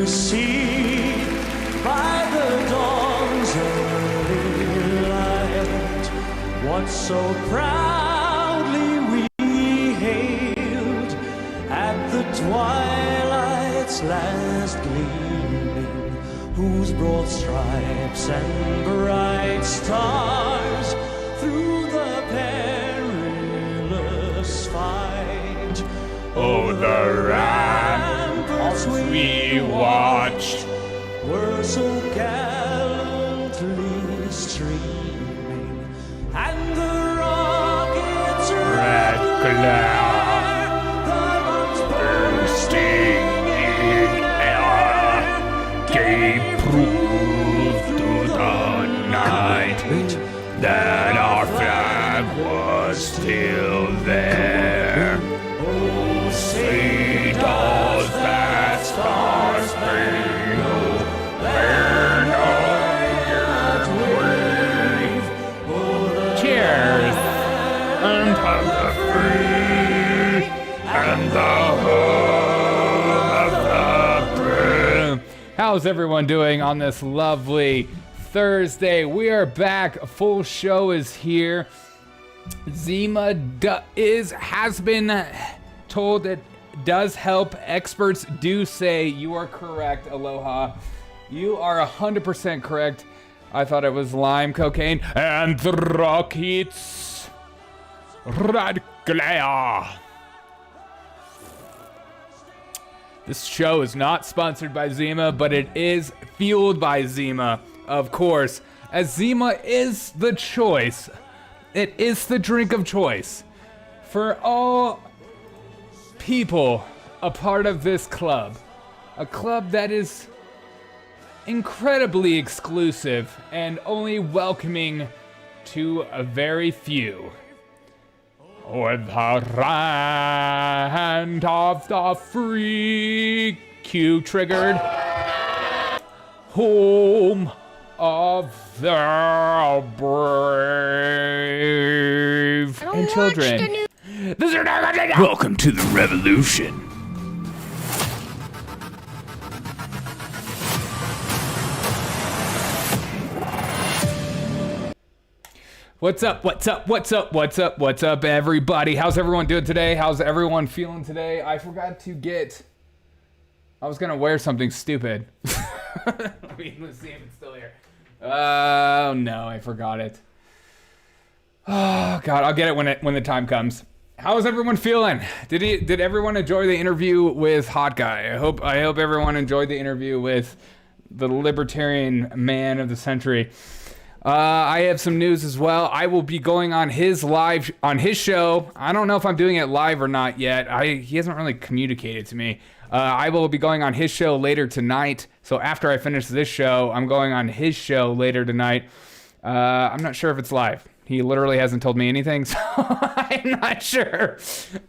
see by the dawn's early light what so proudly we hailed at the twilight's last gleaming, whose broad stripes and bright stars through the perilous fight Oh, the ramparts we watched were so gallantly streaming, and the rockets' red glare the bombs bursting in air gave proof to the night that our flag was still there. Oh, say does that star-spangled banner yet wave o'er the cheers unto the free and the home of the brave. How's everyone doing on this lovely Thursday? We are back. A full show is here. Zima has been told it does help. Experts do say you are correct. Aloha. You are 100% correct. I thought it was lime cocaine and the rockets. Red glare. This show is not sponsored by Zima, but it is fueled by Zima, of course, as Zima is the choice. It is the drink of choice for all people a part of this club. A club that is incredibly exclusive and only welcoming to a very few. With the hand of the free, Q triggered, home of the brave and children. Welcome to the revolution. What's up, everybody? How's everyone doing today? How's everyone feeling today? I forgot to get... I was gonna wear something stupid. Let's see if it's still here. Oh, no, I forgot it. Oh, God, I'll get it when the time comes. How's everyone feeling? Did everyone enjoy the interview with Hot Guy? I hope everyone enjoyed the interview with the Libertarian man of the century. I have some news as well. I will be going on his show. I don't know if I'm doing it live or not yet. He hasn't really communicated to me. I will be going on his show later tonight. So after I finish this show, I'm going on his show later tonight. I'm not sure if it's live. He literally hasn't told me anything, so I'm not sure.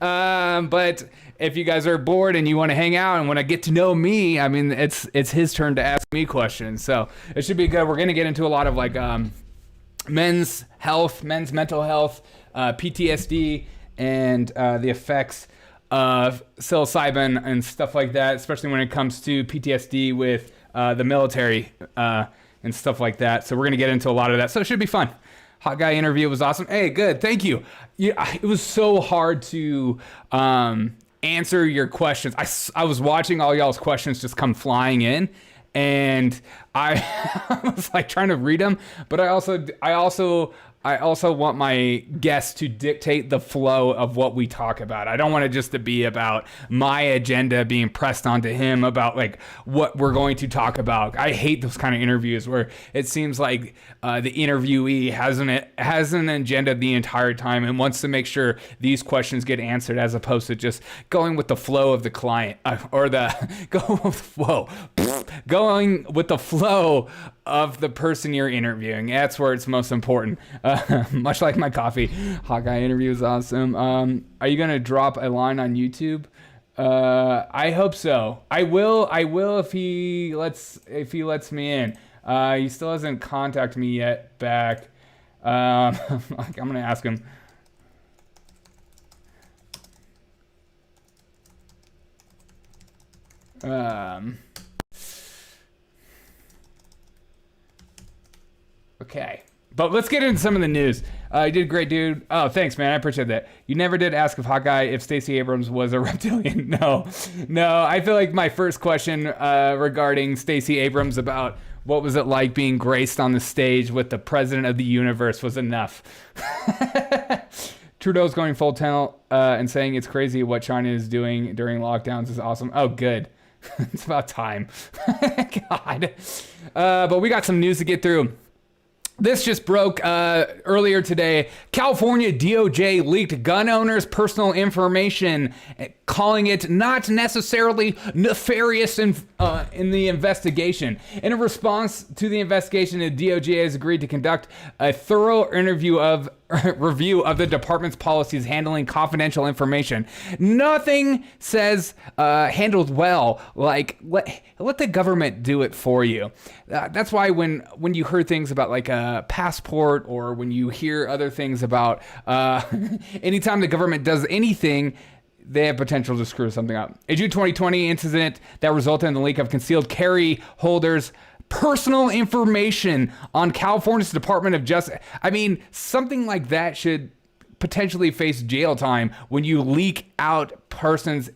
But if you guys are bored and you want to hang out and want to get to know me, I mean, it's his turn to ask me questions. So it should be good. We're going to get into a lot of like men's mental health, PTSD, and the effects of psilocybin and stuff like that, especially when it comes to PTSD with the military and stuff like that. So we're going to get into a lot of that. So it should be fun. Hot Guy interview was awesome. Hey, good. Thank you. Yeah, it was so hard to answer your questions. I was watching all y'all's questions just come flying in, and I was like trying to read them, but I also want my guests to dictate the flow of what we talk about. I don't want it just to be about my agenda being pressed onto him about like what we're going to talk about. I hate those kind of interviews where it seems like the interviewee has an agenda the entire time and wants to make sure these questions get answered as opposed to just going with the flow of the client going with the flow of the person you're interviewing. That's where it's most important. Much like my coffee. Hot Guy interview is awesome. Are you gonna drop a line on YouTube? I hope so. I will if he lets me in. He still hasn't contacted me yet back. I'm gonna ask him. Okay. But let's get into some of the news. You did great, dude. Oh, thanks, man. I appreciate that. You never did ask of Hawkeye if Stacey Abrams was a reptilian. No. I feel like my first question regarding Stacey Abrams about what was it like being graced on the stage with the president of the universe was enough. Trudeau's going full tilt and saying it's crazy what China is doing during lockdowns is awesome. Oh, good. It's about time. God. But we got some news to get through. This just broke earlier today. California DOJ leaked gun owners' personal information, calling it not necessarily nefarious in the investigation. In a response to the investigation, the DOJ has agreed to conduct a thorough review of the department's policies handling confidential information. Nothing says handled well, like let the government do it for you. That's why when you heard things about like a passport, or when you hear other things about anytime the government does anything, they have potential to screw something up. A June 2020 incident that resulted in the leak of concealed carry holders' personal information on California's Department of Justice. I mean, something like that should potentially face jail time when you leak out persons'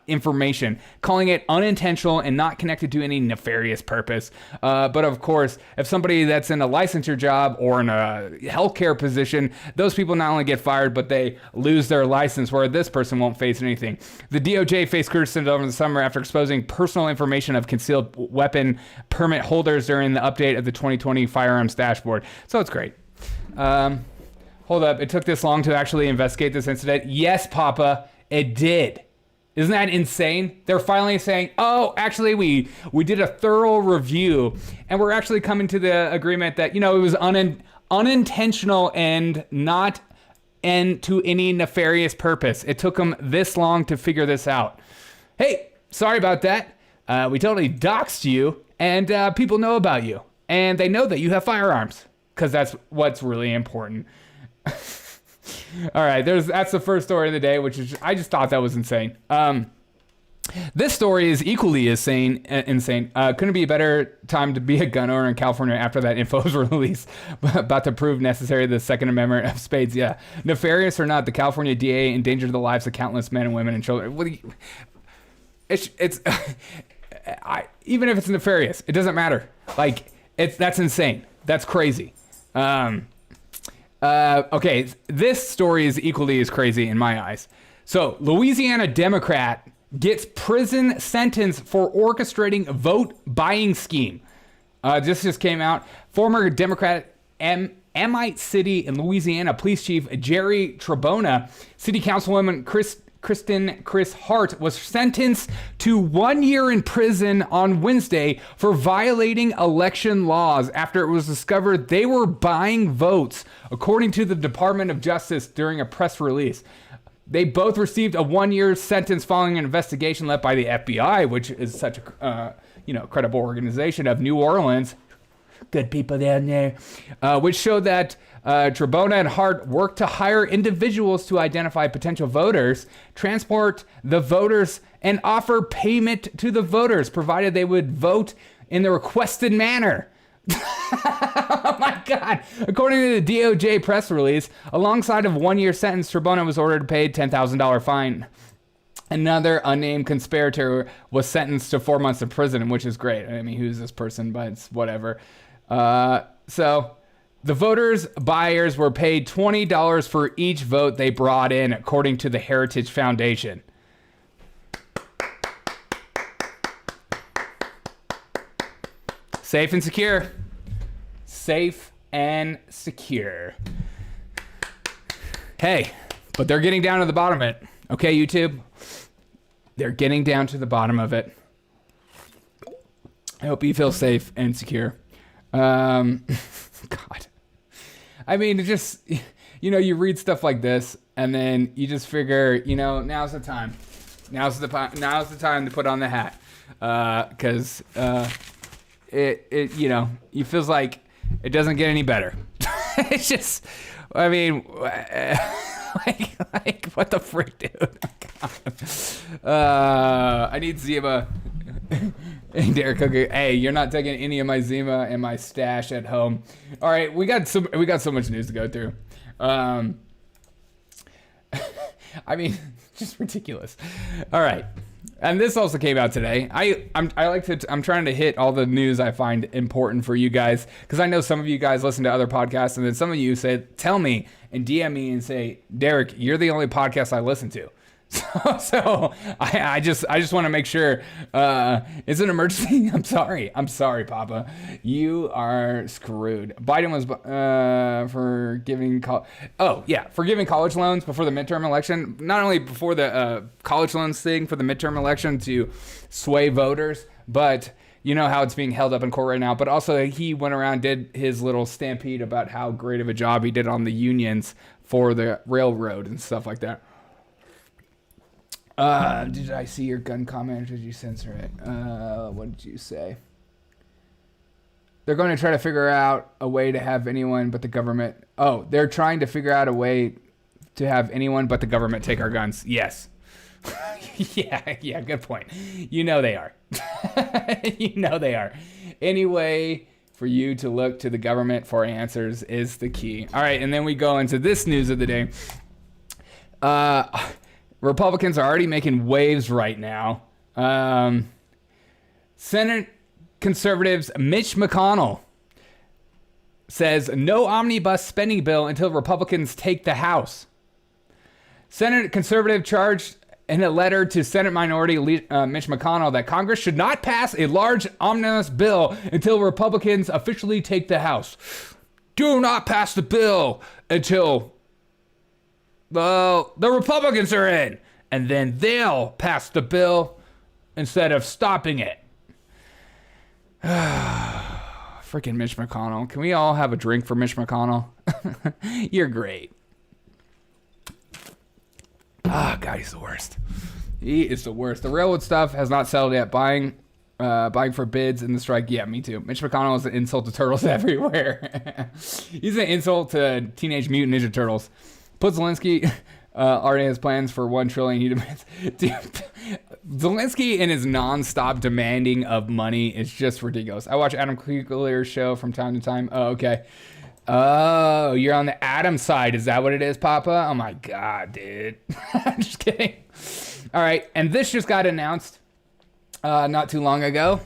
information, calling it unintentional and not connected to any nefarious purpose. But of course, if somebody that's in a licensure job or in a healthcare position, those people not only get fired, but they lose their license, where this person won't face anything. The DOJ faced criticism over the summer after exposing personal information of concealed weapon permit holders during the update of the 2020 firearms dashboard. So it's great. Hold up. It took this long to actually investigate this incident. Yes, Papa, it did. Isn't that insane? They're finally saying, oh, actually, we did a thorough review, and we're actually coming to the agreement that, it was unintentional and not to any nefarious purpose. It took them this long to figure this out. Hey, sorry about that. We totally doxed you, and people know about you, and they know that you have firearms, because that's what's really important. All right, that's the first story of the day, which is, I just thought that was insane. This story is equally as insane. Couldn't be a better time to be a gun owner in California after that info was released about to prove necessary the Second Amendment of spades. Yeah, nefarious or not, the California DA endangered the lives of countless men and women and children. Even if it's nefarious, it doesn't matter. Like, that's insane. That's crazy. Okay, this story is equally as crazy in my eyes. So, Louisiana Democrat gets prison sentence for orchestrating vote buying scheme. This just came out. Former Democratic Amite City in Louisiana Police Chief Jerry Trabona, City Councilwoman Kris Hart was sentenced to 1 year in prison on Wednesday for violating election laws after it was discovered they were buying votes, according to the Department of Justice during a press release. They both received a 1 year sentence following an investigation led by the FBI, which is such a credible organization of New Orleans. Good people down there, which showed that Trabona and Hart worked to hire individuals to identify potential voters, transport the voters, and offer payment to the voters, provided they would vote in the requested manner. Oh my God. According to the DOJ press release, alongside of 1 year sentence, Trabona was ordered to pay a $10,000 fine. Another unnamed conspirator was sentenced to 4 months in prison, which is great. I mean, who's this person? But it's whatever. So the voters' buyers were paid $20 for each vote they brought in, according to the Heritage Foundation. Safe and secure. Safe and secure. Hey, but they're getting down to the bottom of it. Okay, YouTube? They're getting down to the bottom of it. I hope you feel safe and secure. God. I mean, it just, you read stuff like this, and then you just figure, now's the time. Now's the time to put on the hat. Because it feels like it doesn't get any better. It's just, I mean, like what the frick, dude? I need Zima. Derek Cooker, hey, you're not taking any of my Zima and my stash at home. All right, we got so much news to go through. I mean, just ridiculous. All right, and this also came out today. I'm trying to hit all the news I find important for you guys, because I know some of you guys listen to other podcasts, and then some of you say, tell me and DM me and say, Derek, you're the only podcast I listen to. So I just want to make sure it's an emergency. I'm sorry, Papa. You are screwed. Biden was forgiving college loans before the midterm election. Not only before the college loans thing for the midterm election to sway voters, but you know how it's being held up in court right now. But also he went around, did his little stampede about how great of a job he did on the unions for the railroad and stuff like that. Did I see your gun comment or did you censor it? What did you say? They're going to try to figure out a way to have anyone but the government. Oh, they're trying to figure out a way to have anyone but the government take our guns. Yes. Yeah, good point. You know they are. You know they are. Anyway, for you to look to the government for answers is the key. All right, and then we go into this news of the day. Republicans are already making waves right now. Senate conservatives Mitch McConnell says no omnibus spending bill until Republicans take the House. Senate conservative charged in a letter to Senate Minority Mitch McConnell that Congress should not pass a large omnibus bill until Republicans officially take the House. Do not pass the bill until the Republicans are in, and then they'll pass the bill instead of stopping it. Freaking Mitch McConnell. Can we all have a drink for Mitch McConnell? You're great. God, he's the worst. He is the worst. The railroad stuff has not settled yet. Buying for bids in the strike. Yeah, me too. Mitch McConnell is an insult to turtles everywhere. He's an insult to Teenage Mutant Ninja Turtles. Put Zelensky already has plans for $1 trillion. He demands. Dude, Zelensky and his nonstop demanding of money is just ridiculous. I watch Adam Kugler's show from time to time. Oh, okay. Oh, you're on the Adam side. Is that what it is, Papa? Oh my God, dude. I'm just kidding. All right, and this just got announced not too long ago.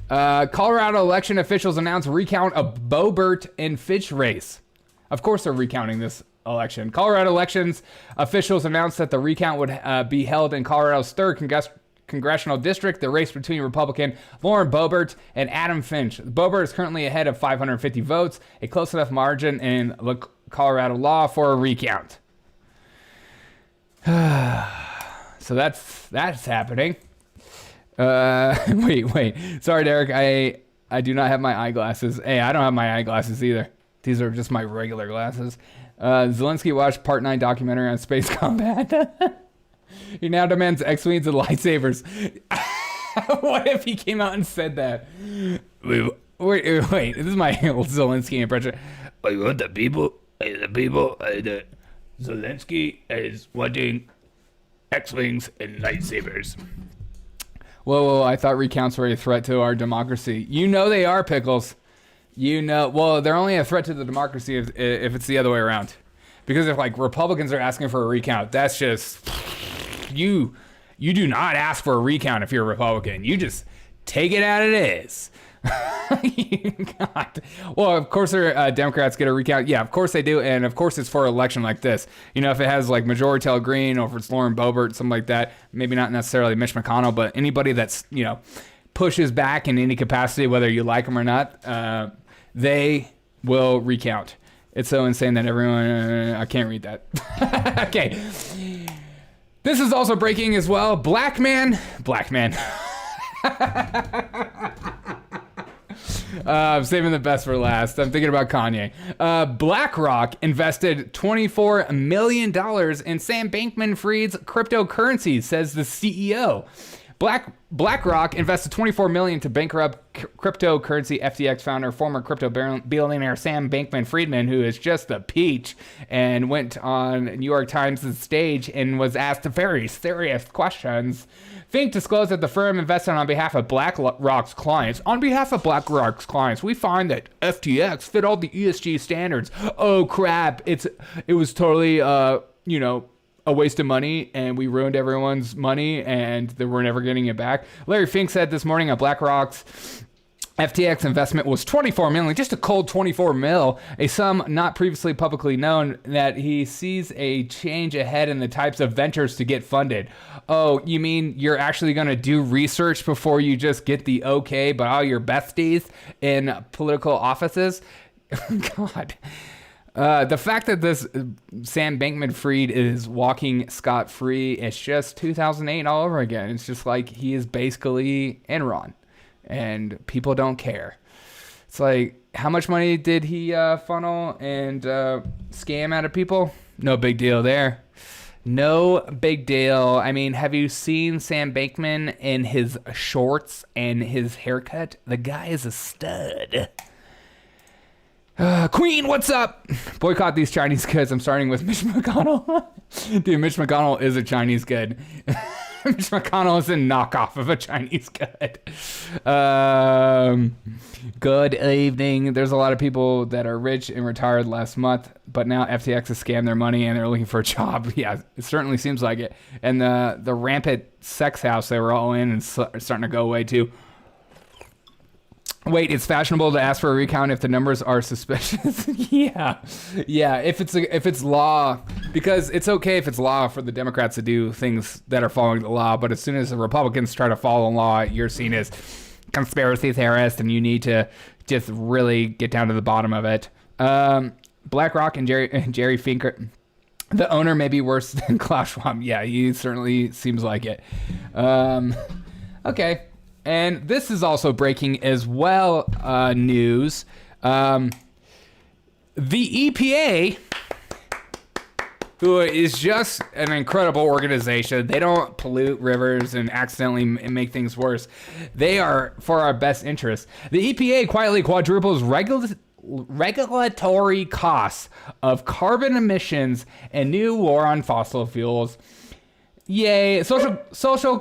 Colorado election officials announced recount of Boebert and Fitch race. Of course they're recounting this election. Colorado elections officials announced that the recount would be held in Colorado's 3rd congressional district, the race between Republican Lauren Boebert and Adam Finch. Boebert is currently ahead of 550 votes, a close enough margin in Colorado law for a recount. So that's happening. Wait. Sorry, Derek. I do not have my eyeglasses. Hey, I don't have my eyeglasses either. These are just my regular glasses. Zelensky watched Part 9 documentary on space combat. He now demands X-Wings and lightsabers. What if he came out and said that? Wait, this is my old Zelensky impression. I want the people, Zelensky is wanting X-Wings and lightsabers. Whoa, I thought recounts were a threat to our democracy. You know they are, Pickles. You know, well, they're only a threat to the democracy if it's the other way around. Because if, like, Republicans are asking for a recount, that's just... You do not ask for a recount if you're a Republican. You just take it as it is. God. Well, of course, Democrats get a recount. Yeah, of course they do. And of course, it's for an election like this. You know, if it has like Majority Tail Green or if it's Lauren Boebert, something like that, maybe not necessarily Mitch McConnell, but anybody that's, you know, pushes back in any capacity, whether you like them or not, they will recount. It's so insane that everyone, I can't read that. Okay. This is also breaking as well. Black man. I'm saving the best for last. I'm thinking about Kanye. BlackRock invested $24 million in Sam Bankman-Fried's cryptocurrency, says the CEO. BlackRock invested $24 million to bankrupt cryptocurrency FTX founder, former crypto billionaire Sam Bankman-Fried, who is just a peach, and went on New York Times' stage and was asked very serious questions Fink disclosed that the firm invested on behalf of BlackRock's clients. On behalf of BlackRock's clients, we find that FTX fit all the ESG standards. Oh crap! It was totally a waste of money, and we ruined everyone's money, and they were never getting it back. Larry Fink said this morning at BlackRock's FTX investment was $24 million, just a cold $24 million, a sum not previously publicly known, that he sees a change ahead in the types of ventures to get funded. Oh, you mean you're actually going to do research before you just get the okay by all your besties in political offices? God. The fact that this Sam Bankman-Fried is walking scot-free, it's just 2008 all over again. It's just like he is basically Enron. And people don't care. It's like, how much money did he funnel and scam out of people? No big deal there. No big deal. I mean, have you seen Sam Bankman in his shorts and his haircut? The guy is a stud. Queen, what's up? Boycott these Chinese goods. I'm starting with Mitch McConnell. Dude, Mitch McConnell is a Chinese good. Mitch McConnell is a knockoff of a Chinese good. Good evening. There's a lot of people that are rich and retired last month, but now FTX has scammed their money and they're looking for a job. Yeah, it certainly seems like it. And the rampant sex house they were all in is starting to go away too. Wait, it's fashionable to ask for a recount if the numbers are suspicious. yeah. If it's law, because it's okay if it's law for the Democrats to do things that are following the law, but as soon as the Republicans try to follow law, you're seen as conspiracy theorist, and you need to just really get down to the bottom of it. BlackRock and Jerry Finker, the owner may be worse than Klaus Schwab. Yeah, he certainly seems like it. Okay. And this is also breaking as well, news. The EPA, who is just an incredible organization, they don't pollute rivers and accidentally make things worse. They are for our best interest. The EPA quietly quadruples regulatory costs of carbon emissions and new war on fossil fuels. Yay. Social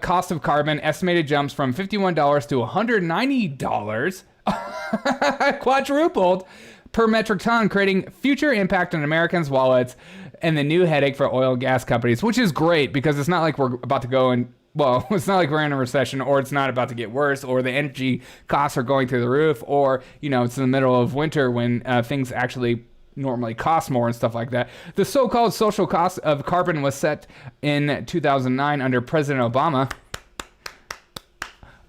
cost of carbon estimated jumps from $51 to $190, quadrupled per metric ton, creating future impact on Americans' wallets and the new headache for oil and gas companies, which is great because it's not like we're about to go in, well, it's not like we're in a recession, or it's not about to get worse, or the energy costs are going through the roof, or, it's in the middle of winter when things actually normally cost more and stuff like that. The so-called social cost of carbon was set in 2009 under President Obama.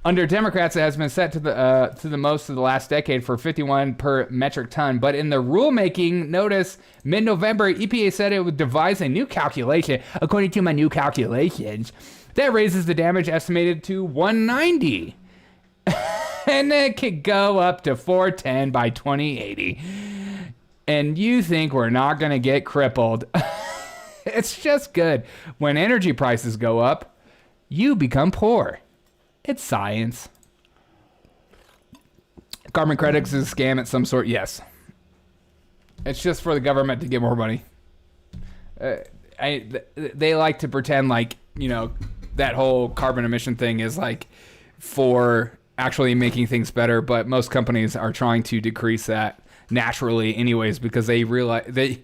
Under Democrats, it has been set to the most of the last decade for 51 per metric ton. But in the rulemaking notice, mid-November, EPA said it would devise a new calculation. According to my new calculations, that raises the damage estimated to 190. And it could go up to 410 by 2080. And you think we're not going to get crippled. It's just good. When energy prices go up, you become poor. It's science. Carbon credits is a scam at some sort. Yes. It's just for the government to get more money. They like to pretend like, that whole carbon emission thing is like for actually making things better. But most companies are trying to decrease that naturally anyways, because they realize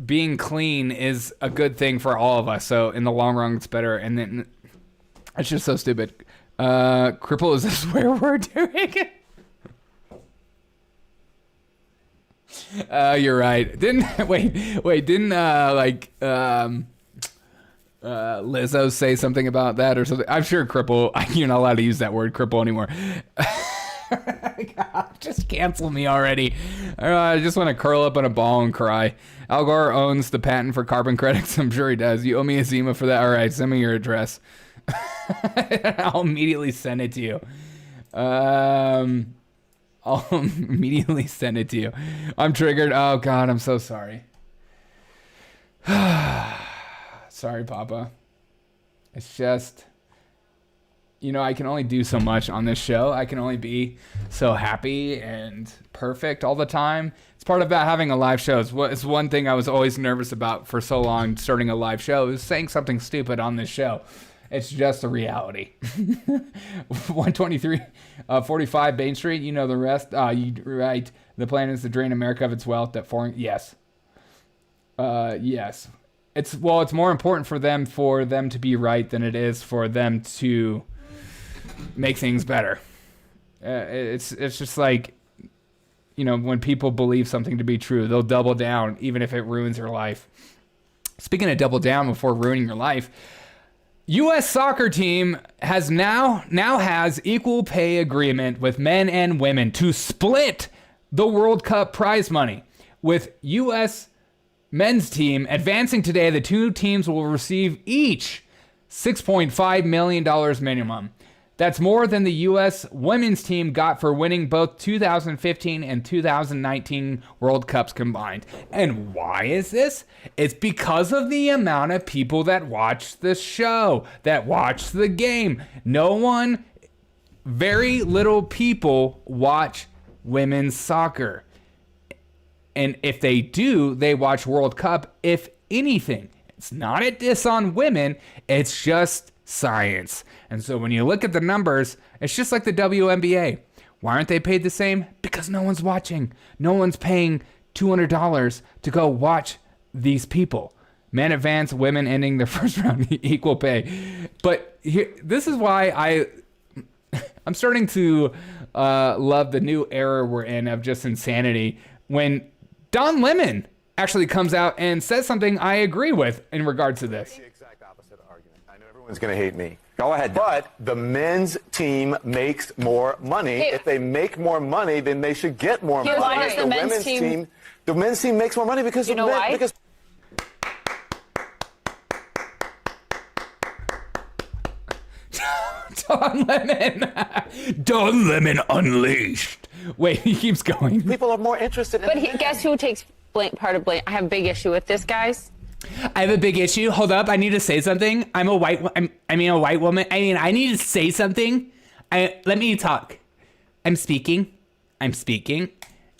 being clean is a good thing for all of us. So in the long run, it's better. And then it's just so stupid. Cripple is a swear word, doing. You're right. Didn't Lizzo say something about that or something? I'm sure cripple, you're not allowed to use that word cripple anymore. God, just cancel me already. I just want to curl up in a ball and cry. Al Gore owns the patent for carbon credits. I'm sure he does. You owe me a Zima for that. All right, send me your address. I'll immediately send it to you. I'll immediately send it to you. I'm triggered. Oh, God, I'm so sorry. Sorry, Papa. It's just... you know, I can only do so much on this show. I can only be so happy and perfect all the time. It's part about having a live show. It's one thing I was always nervous about for so long, starting a live show, is saying something stupid on this show. It's just a reality. 123, 45 Bain Street. You know the rest. You're right. The plan is to drain America of its wealth. That foreign. Yes. Yes. It's more important for them to be right than it is for them to make things better. It's just like, you know, when people believe something to be true, they'll double down even if it ruins your life. Speaking of double down before ruining your life, U.S. soccer team has now has equal pay agreement with men and women to split the World Cup prize money. With U.S. men's team advancing today, the two teams will receive each $6.5 million minimum. That's more than the U.S. women's team got for winning both 2015 and 2019 World Cups combined. And why is this? It's because of the amount of people that watch the show, that watch the game. Very little people watch women's soccer. And if they do, they watch World Cup, if anything. It's not a diss on women, it's just science. And so when you look at the numbers, it's just like the WNBA. Why aren't they paid the same? Because no one's watching. No one's paying $200 to go watch these people. Men advance, women ending their first round equal pay. But this is why I'm starting to love the new era we're in of just insanity. When Don Lemon actually comes out and says something I agree with in regards to this. The exact opposite argument. I know everyone's going to hate me. Go ahead. But the men's team makes more money. Hey. If they make more money, then they should get more money. Why does the men's team- The men's team makes more money because You know why? Because Don Lemon unleashed. Wait, he keeps going. people are more interested in. But guess who takes part of blame? I have a big issue with this, guys. I have a big issue. Hold up, I need to say something. A white woman. I need to say something. Let me talk. I'm speaking.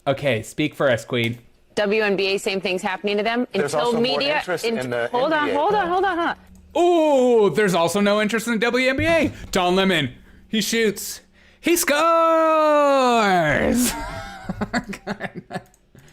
Okay, speak for us, Queen. WNBA, same thing's happening to them. There's Until also more media. interest in the Hold NBA. on. Ooh, there's also no interest in the WNBA. Don Lemon, he shoots. He scores.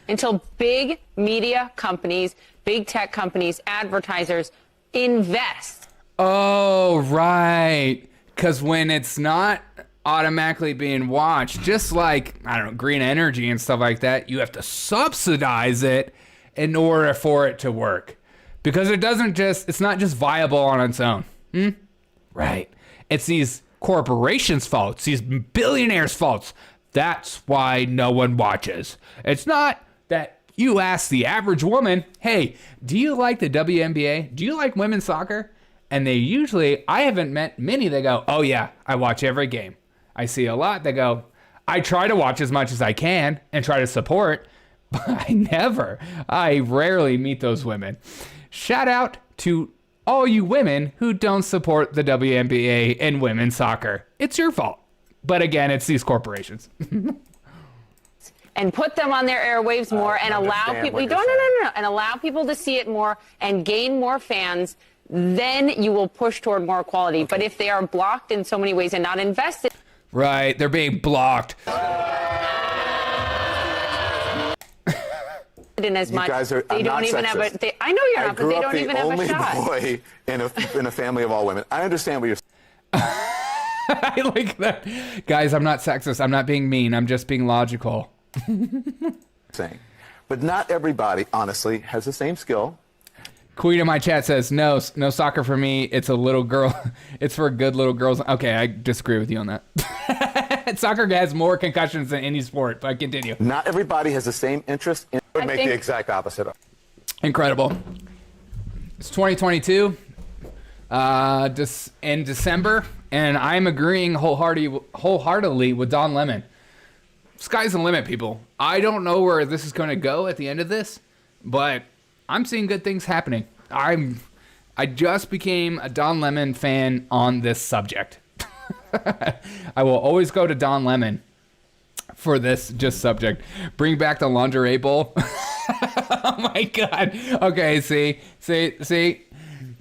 Until big media companies, big tech companies, advertisers invest. Oh, right. Because when it's not automatically being watched, just like, I don't know, green energy and stuff like that, you have to subsidize it in order for it to work. Because it's not just viable on its own. Right. It's these corporations' faults, these billionaires' faults. That's why no one watches. It's not that you ask the average woman, hey, do you like the WNBA? Do you like women's soccer? And they usually, I haven't met many that go, oh yeah, I watch every game. I see a lot that go, I try to watch as much as I can and try to support, but I rarely meet those women. Shout out to all you women who don't support the WNBA and women's soccer. It's your fault. But again, it's these corporations. And put them on their airwaves more and allow people. And allow people to see it more and gain more fans. Then you will push toward more equality. But if they are blocked in so many ways and not invested. Right, they're being blocked. In as much, guys are, they I'm don't not even sexist. have a. I know you're not, but they don't even have a shot. I grew up the only boy in a family of all women. I understand what you're I like that. Guys, I'm not sexist. I'm not being mean. I'm just being logical. saying. But not everybody, honestly, has the same skill. Queen in my chat says, no soccer for me. It's a little girl. It's for good little girls. Okay, I disagree with you on that. Soccer has more concussions than any sport, but continue. Not everybody has the same interest in. Would make the exact opposite. Incredible. It's 2022. In December, and I'm agreeing wholeheartedly with Don Lemon. Sky's the limit, people. I don't know where this is going to go at the end of this, but I'm seeing good things happening. I just became a Don Lemon fan on this subject. I will always go to Don Lemon for this just subject. Bring back the lingerie bowl. Oh my God. Okay, see.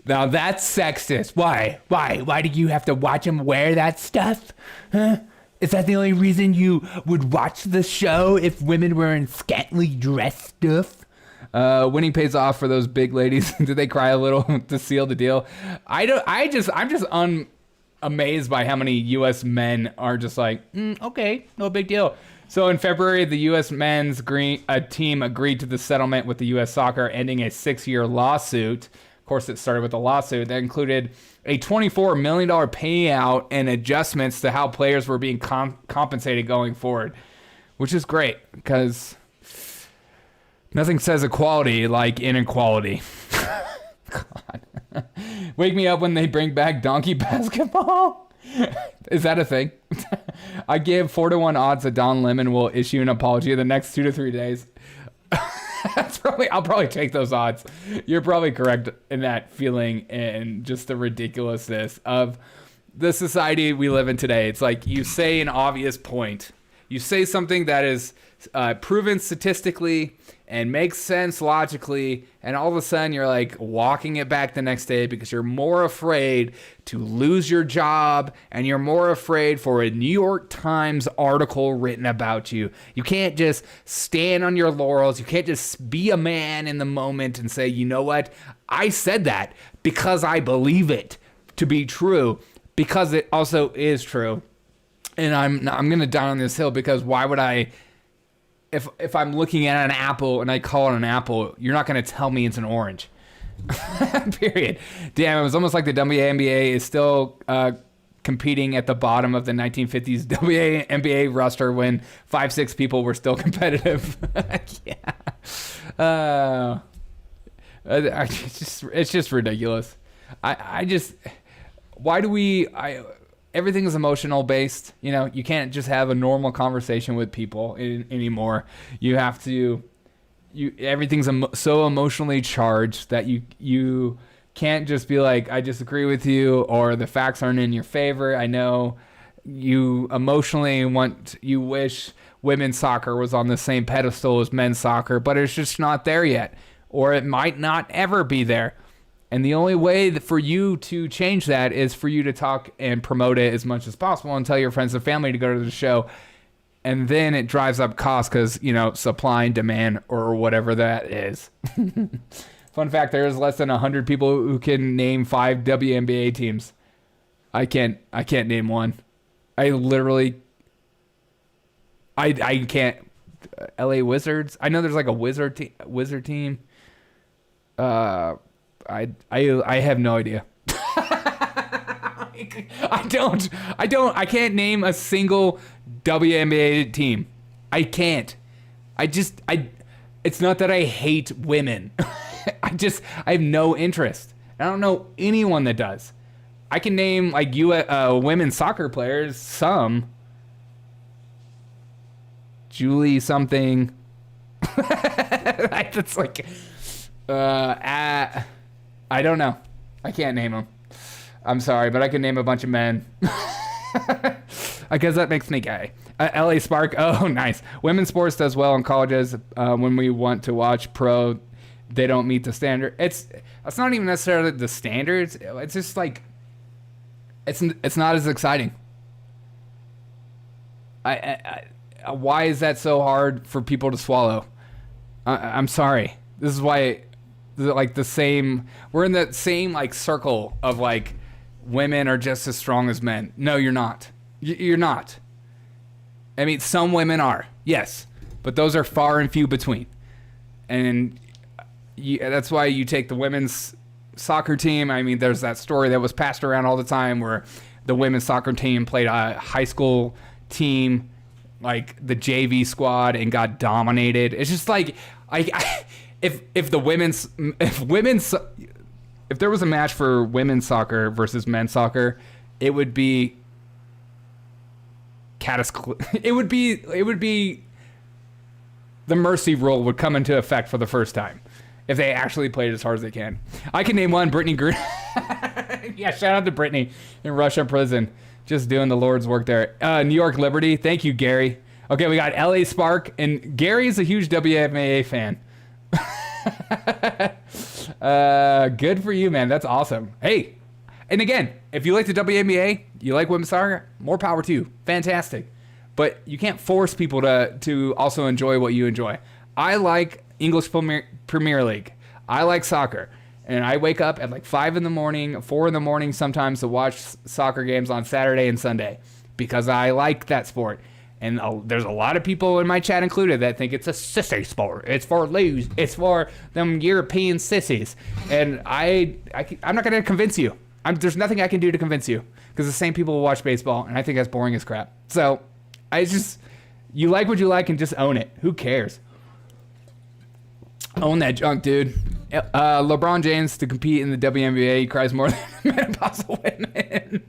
Now that's sexist. Why do you have to watch him wear that stuff? Huh? Is that the only reason you would watch the show, if women were in scantily dressed stuff? Winning pays off for those big ladies. Did they cry a little to seal the deal? I'm just amazed by how many U.S. men are just like, okay, no big deal. So in February, the U.S. men's team agreed to the settlement with the U.S. Soccer, ending a 6-year lawsuit. Of course, it started with a lawsuit that included a $24 million payout and adjustments to how players were being compensated going forward, which is great because nothing says equality like inequality. God. Wake me up when they bring back donkey basketball. Is that a thing? I give 4-1 odds that Don Lemon will issue an apology in the next 2 to 3 days. I'll probably take those odds. You're probably correct in that feeling and just the ridiculousness of the society we live in today. It's like you say an obvious point. You say something that is proven statistically and makes sense logically, and all of a sudden you're like walking it back the next day because you're more afraid to lose your job and you're more afraid for a New York Times article written about you. You can't just stand on your laurels. You can't just be a man in the moment and say, you know what? I said that because I believe it to be true, because it also is true. And I'm going to die on this hill because why would I... If I'm looking at an apple and I call it an apple, you're not going to tell me it's an orange. Period. Damn, it was almost like the WNBA is still competing at the bottom of the 1950s WNBA roster when 5-6 people were still competitive. Yeah. It's just ridiculous. Why do we... Everything is emotional based. You know, you can't just have a normal conversation with people anymore. You have to, everything's so emotionally charged that you can't just be like, I disagree with you, or the facts aren't in your favor. I know you emotionally you wish women's soccer was on the same pedestal as men's soccer, but it's just not there yet, or it might not ever be there. And the only way for you to change that is for you to talk and promote it as much as possible and tell your friends and family to go to the show. And then it drives up costs because, supply and demand or whatever that is. Fun fact, there is less than 100 people who can name 5 WNBA teams. I can't name one. I literally... I can't... LA Wizards? I know there's like a wizard team. I have no idea. I can't name a single WNBA team. I can't. It's not that I hate women. I have no interest. I don't know anyone that does. I can name like women's soccer players, some. Julie something. That's like, I don't know. I can't name them. I'm sorry, but I can name a bunch of men. I guess that makes me gay. LA Spark. Oh, nice. Women's sports does well in colleges. When we want to watch pro, they don't meet the standard. It's not even necessarily the standards. It's just like, it's not as exciting. Why is that so hard for people to swallow? I'm sorry. This is why... like the same, we're in that same like circle of like women are just as strong as men. No, you're not. You're not. I mean, some women are, yes, but those are far and few between. And that's why you take the women's soccer team. I mean, there's that story that was passed around all the time where the women's soccer team played a high school team, like the JV squad, and got dominated. It's just like, If there was a match for women's soccer versus men's soccer, it would be it would be the mercy rule would come into effect for the first time if they actually played as hard as they can. I can name one, Brittany Green. Yeah, shout out to Brittany in Russia prison. Just doing the Lord's work there. New York Liberty. Thank you, Gary. Okay, we got LA Spark, and Gary's a huge WMAA fan. Good for you, man. That's awesome. Hey, and again, if you like the WNBA, you like women's soccer, more power to you. Fantastic. But you can't force people to also enjoy what you enjoy. I like English Premier League. I like soccer. And I wake up at like 5 in the morning, 4 in the morning sometimes to watch soccer games on Saturday and Sunday because I like that sport. And there's a lot of people in my chat included that think it's a sissy sport. It's for lose. It's for them European sissies. And I'm not going to convince you. There's nothing I can do to convince you because the same people will watch baseball, and I think that's boring as crap. So you like what you like and just own it. Who cares? Own that junk, dude. LeBron James to compete in the WNBA, he cries more than menopausal women.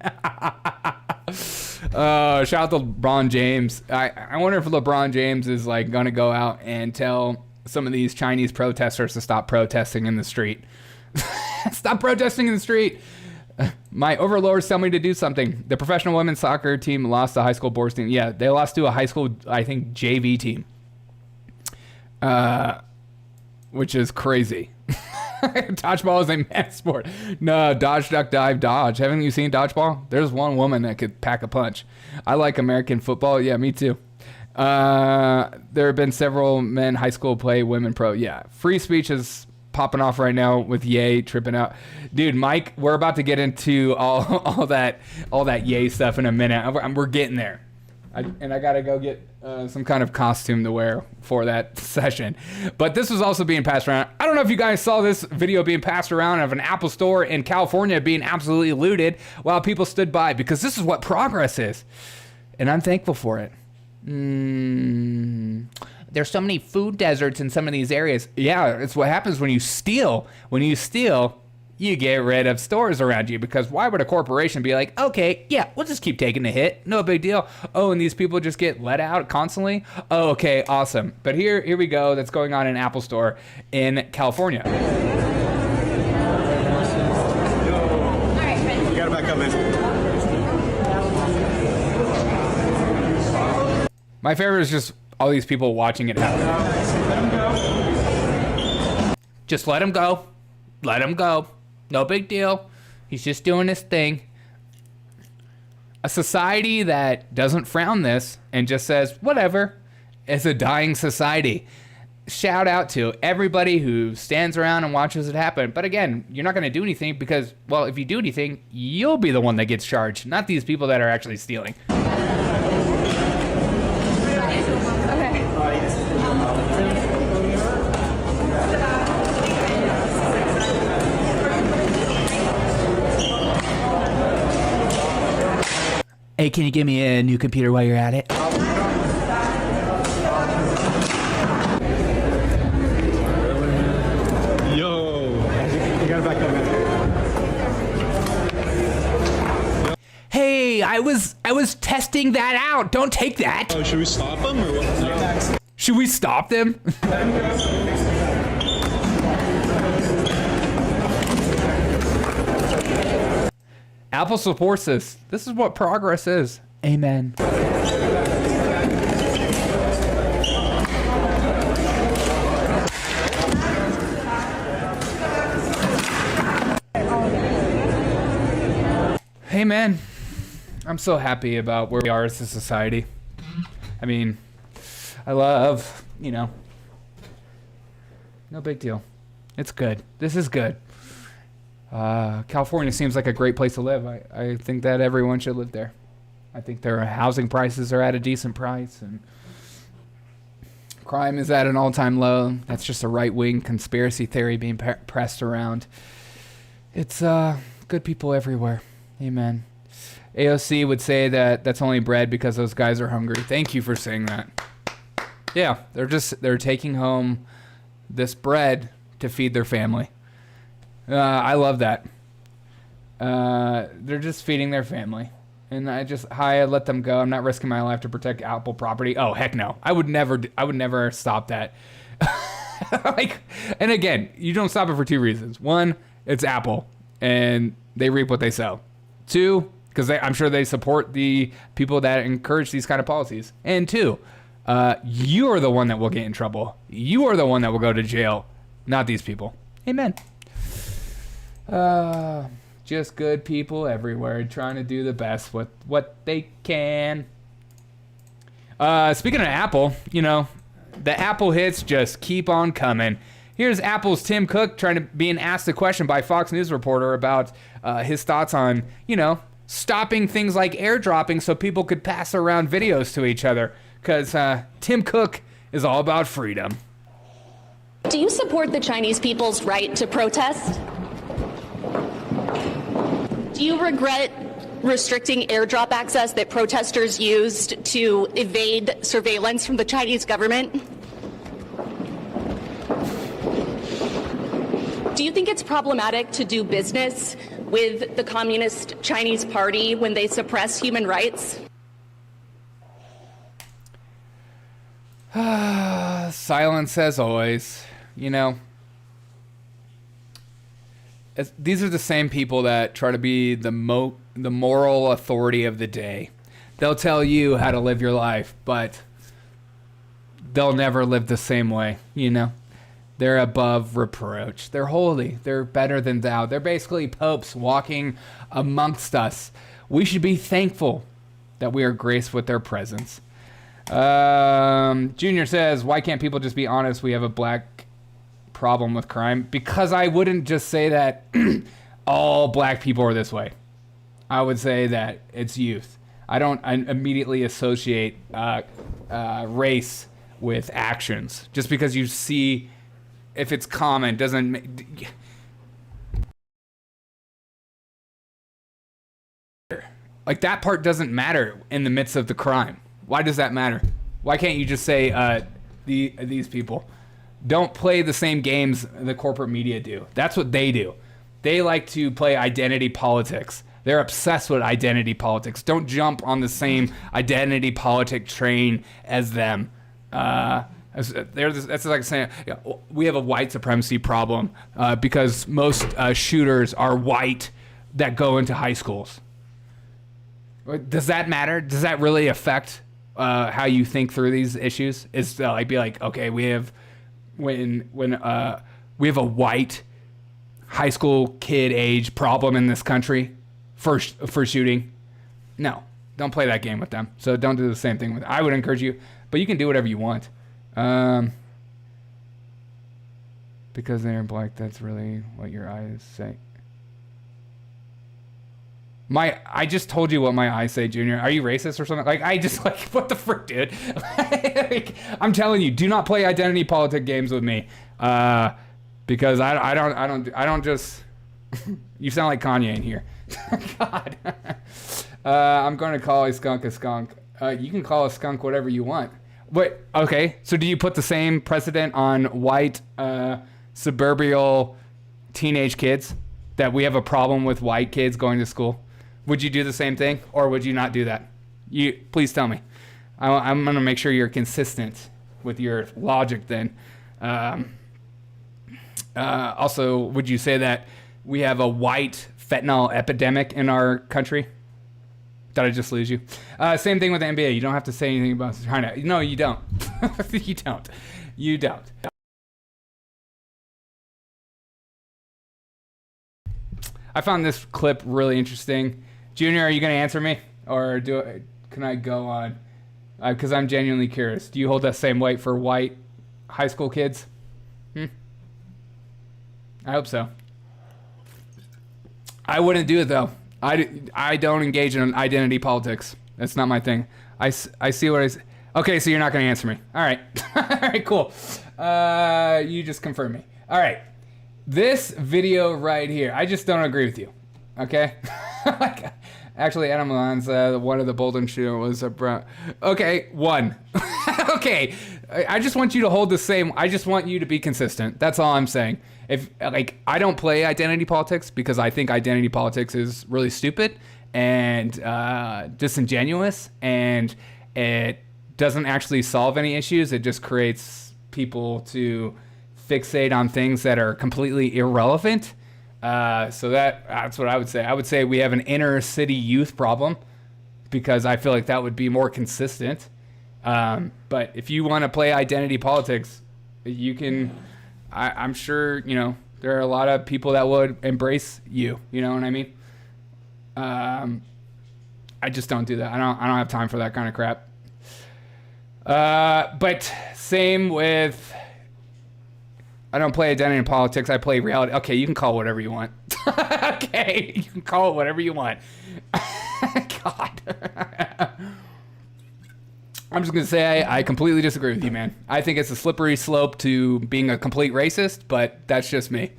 Shout out to LeBron James. I wonder if LeBron James is like gonna go out and tell some of these Chinese protesters to stop protesting in the street. Stop protesting in the street. My overlords tell me to do something. The professional women's soccer team lost the high school boys team. Yeah, they lost to a high school, I think, JV team. Which is crazy. Dodgeball is a mad sport. No, dodge, duck, dive, dodge. Haven't you seen dodgeball? There's one woman that could pack a punch. I like American football. Yeah, me too. There have been several men high school play, women pro. Yeah, free speech is popping off right now with Ye tripping out. Dude, Mike, we're about to get into all that Ye stuff in a minute. We're getting there. I gotta go get some kind of costume to wear for that session. But this was also being passed around. I don't know if you guys saw this video being passed around of an Apple store in California being absolutely looted while people stood by, because this is what progress is. And I'm thankful for it. There's so many food deserts in some of these areas. Yeah, it's what happens when you steal. When you steal, you get rid of stores around you, because why would a corporation be like, okay, yeah, we'll just keep taking the hit. No big deal. Oh, and these people just get let out constantly? Oh, okay, awesome. But here we go. That's going on in an Apple store in California. You gotta back up, man. My favorite is just all these people watching it happen. Just let him go. Let him go. No big deal. He's just doing his thing. A society that doesn't frown this and just says, whatever, is a dying society. Shout out to everybody who stands around and watches it happen. But again, you're not going to do anything because, well, if you do anything, you'll be the one that gets charged, not these people that are actually stealing. Hey, can you give me a new computer while you're at it? Yo. You gotta back up, man. Hey, I was testing that out. Don't take that. Oh, should we stop him or what? No. Should we stop them? Apple supports this. This is what progress is. Amen. Hey, man. I'm so happy about where we are as a society. I mean, I love, no big deal. It's good. This is good. California seems like a great place to live. I think that everyone should live there. I think their housing prices are at a decent price, and crime is at an all-time low. That's just a right-wing conspiracy theory being pressed around. It's good people everywhere. Amen. AOC would say that that's only bread because those guys are hungry. Thank you for saying that. Yeah, they're taking home this bread to feed their family. I love that. They're just feeding their family. And I let them go. I'm not risking my life to protect Apple property. Oh, heck no. I would never stop that. And again, you don't stop it for two reasons. One, it's Apple, and they reap what they sow. Two, because I'm sure they support the people that encourage these kind of policies. And two, you are the one that will get in trouble. You are the one that will go to jail, not these people. Amen. Just good people everywhere trying to do the best with what they can. Speaking of Apple, you know, the Apple hits just keep on coming. Here's Apple's Tim Cook being asked a question by Fox News reporter about his thoughts on, you know, stopping things like airdropping so people could pass around videos to each other. Because Tim Cook is all about freedom. Do you support the Chinese people's right to protest? Do you regret restricting airdrop access that protesters used to evade surveillance from the Chinese government? Do you think it's problematic to do business with the Communist Chinese Party when they suppress human rights? Silence as always, you know. These are the same people that try to be the moral authority of the day. They'll tell you how to live your life, but they'll never live the same way, you know. They're above reproach. They're holy. They're better than thou. They're basically popes walking amongst us. We should be thankful that we are graced with their presence. Junior says, why can't people just be honest? We have a black problem with crime. Because I wouldn't just say that all black people are this way. I would say that it's youth. I immediately associate race with actions. Just because you see, if it's common, doesn't make... Like, that part doesn't matter in the midst of the crime. Why does that matter? Why can't you just say these people don't play the same games the corporate media do? That's what they do. They like to play identity politics. They're obsessed with identity politics. Don't jump on the same identity politic train as them. That's like saying we have a white supremacy problem because most shooters are white that go into high schools. Does that matter? Does that really affect how you think through these issues? Is like be like, okay, we have when we have a white high school kid age problem in this country for shooting. No, don't play that game with them. So don't do the same thing with. I would encourage you, but you can do whatever you want. Because they're black, that's really what your eyes say. I just told you what my eyes say, Junior. Are you racist or something? Like, I just like, what the frick, dude? Like, I'm telling you, do not play identity politic games with me, because I don't just. You sound like Kanye in here. God. I'm going to call a skunk a skunk. You can call a skunk whatever you want. Wait, okay. So do you put the same precedent on white suburbial teenage kids that we have a problem with white kids going to school? Would you do the same thing, or would you not do that? Please tell me. I'm going to make sure you're consistent with your logic then. Also, would you say that we have a white fentanyl epidemic in our country? Did I just lose you? Same thing with the NBA. You don't have to say anything about China. No, you don't. You don't. You don't. I found this clip really interesting. Junior, are you going to answer me? Or can I go on? Because I'm genuinely curious. Do you hold that same weight for white high school kids? I hope so. I wouldn't do it, though. I don't engage in identity politics. That's not my thing. I see what I say. Okay, so you're not going to answer me. All right. All right, cool. You just confirmed me. All right. This video right here, I just don't agree with you. Okay? Actually, Adam Milan's one of the Bolden shooter was a brown. Okay, one. Okay. I just want you to hold the same. I just want you to be consistent. That's all I'm saying. If I don't play identity politics because I think identity politics is really stupid and disingenuous, and it doesn't actually solve any issues. It just creates people to fixate on things that are completely irrelevant. So that's what I would say. I would say we have an inner city youth problem, because I feel like that would be more consistent. But if you want to play identity politics, you can. I'm sure, you know, there are a lot of people that would embrace you. You know what I mean? I just don't do that. I don't have time for that kind of crap. But same with, I don't play identity politics. I play reality. Okay, you can call it whatever you want. Okay, you can call it whatever you want. God. I'm just going to say I completely disagree with you, man. I think it's a slippery slope to being a complete racist, but that's just me.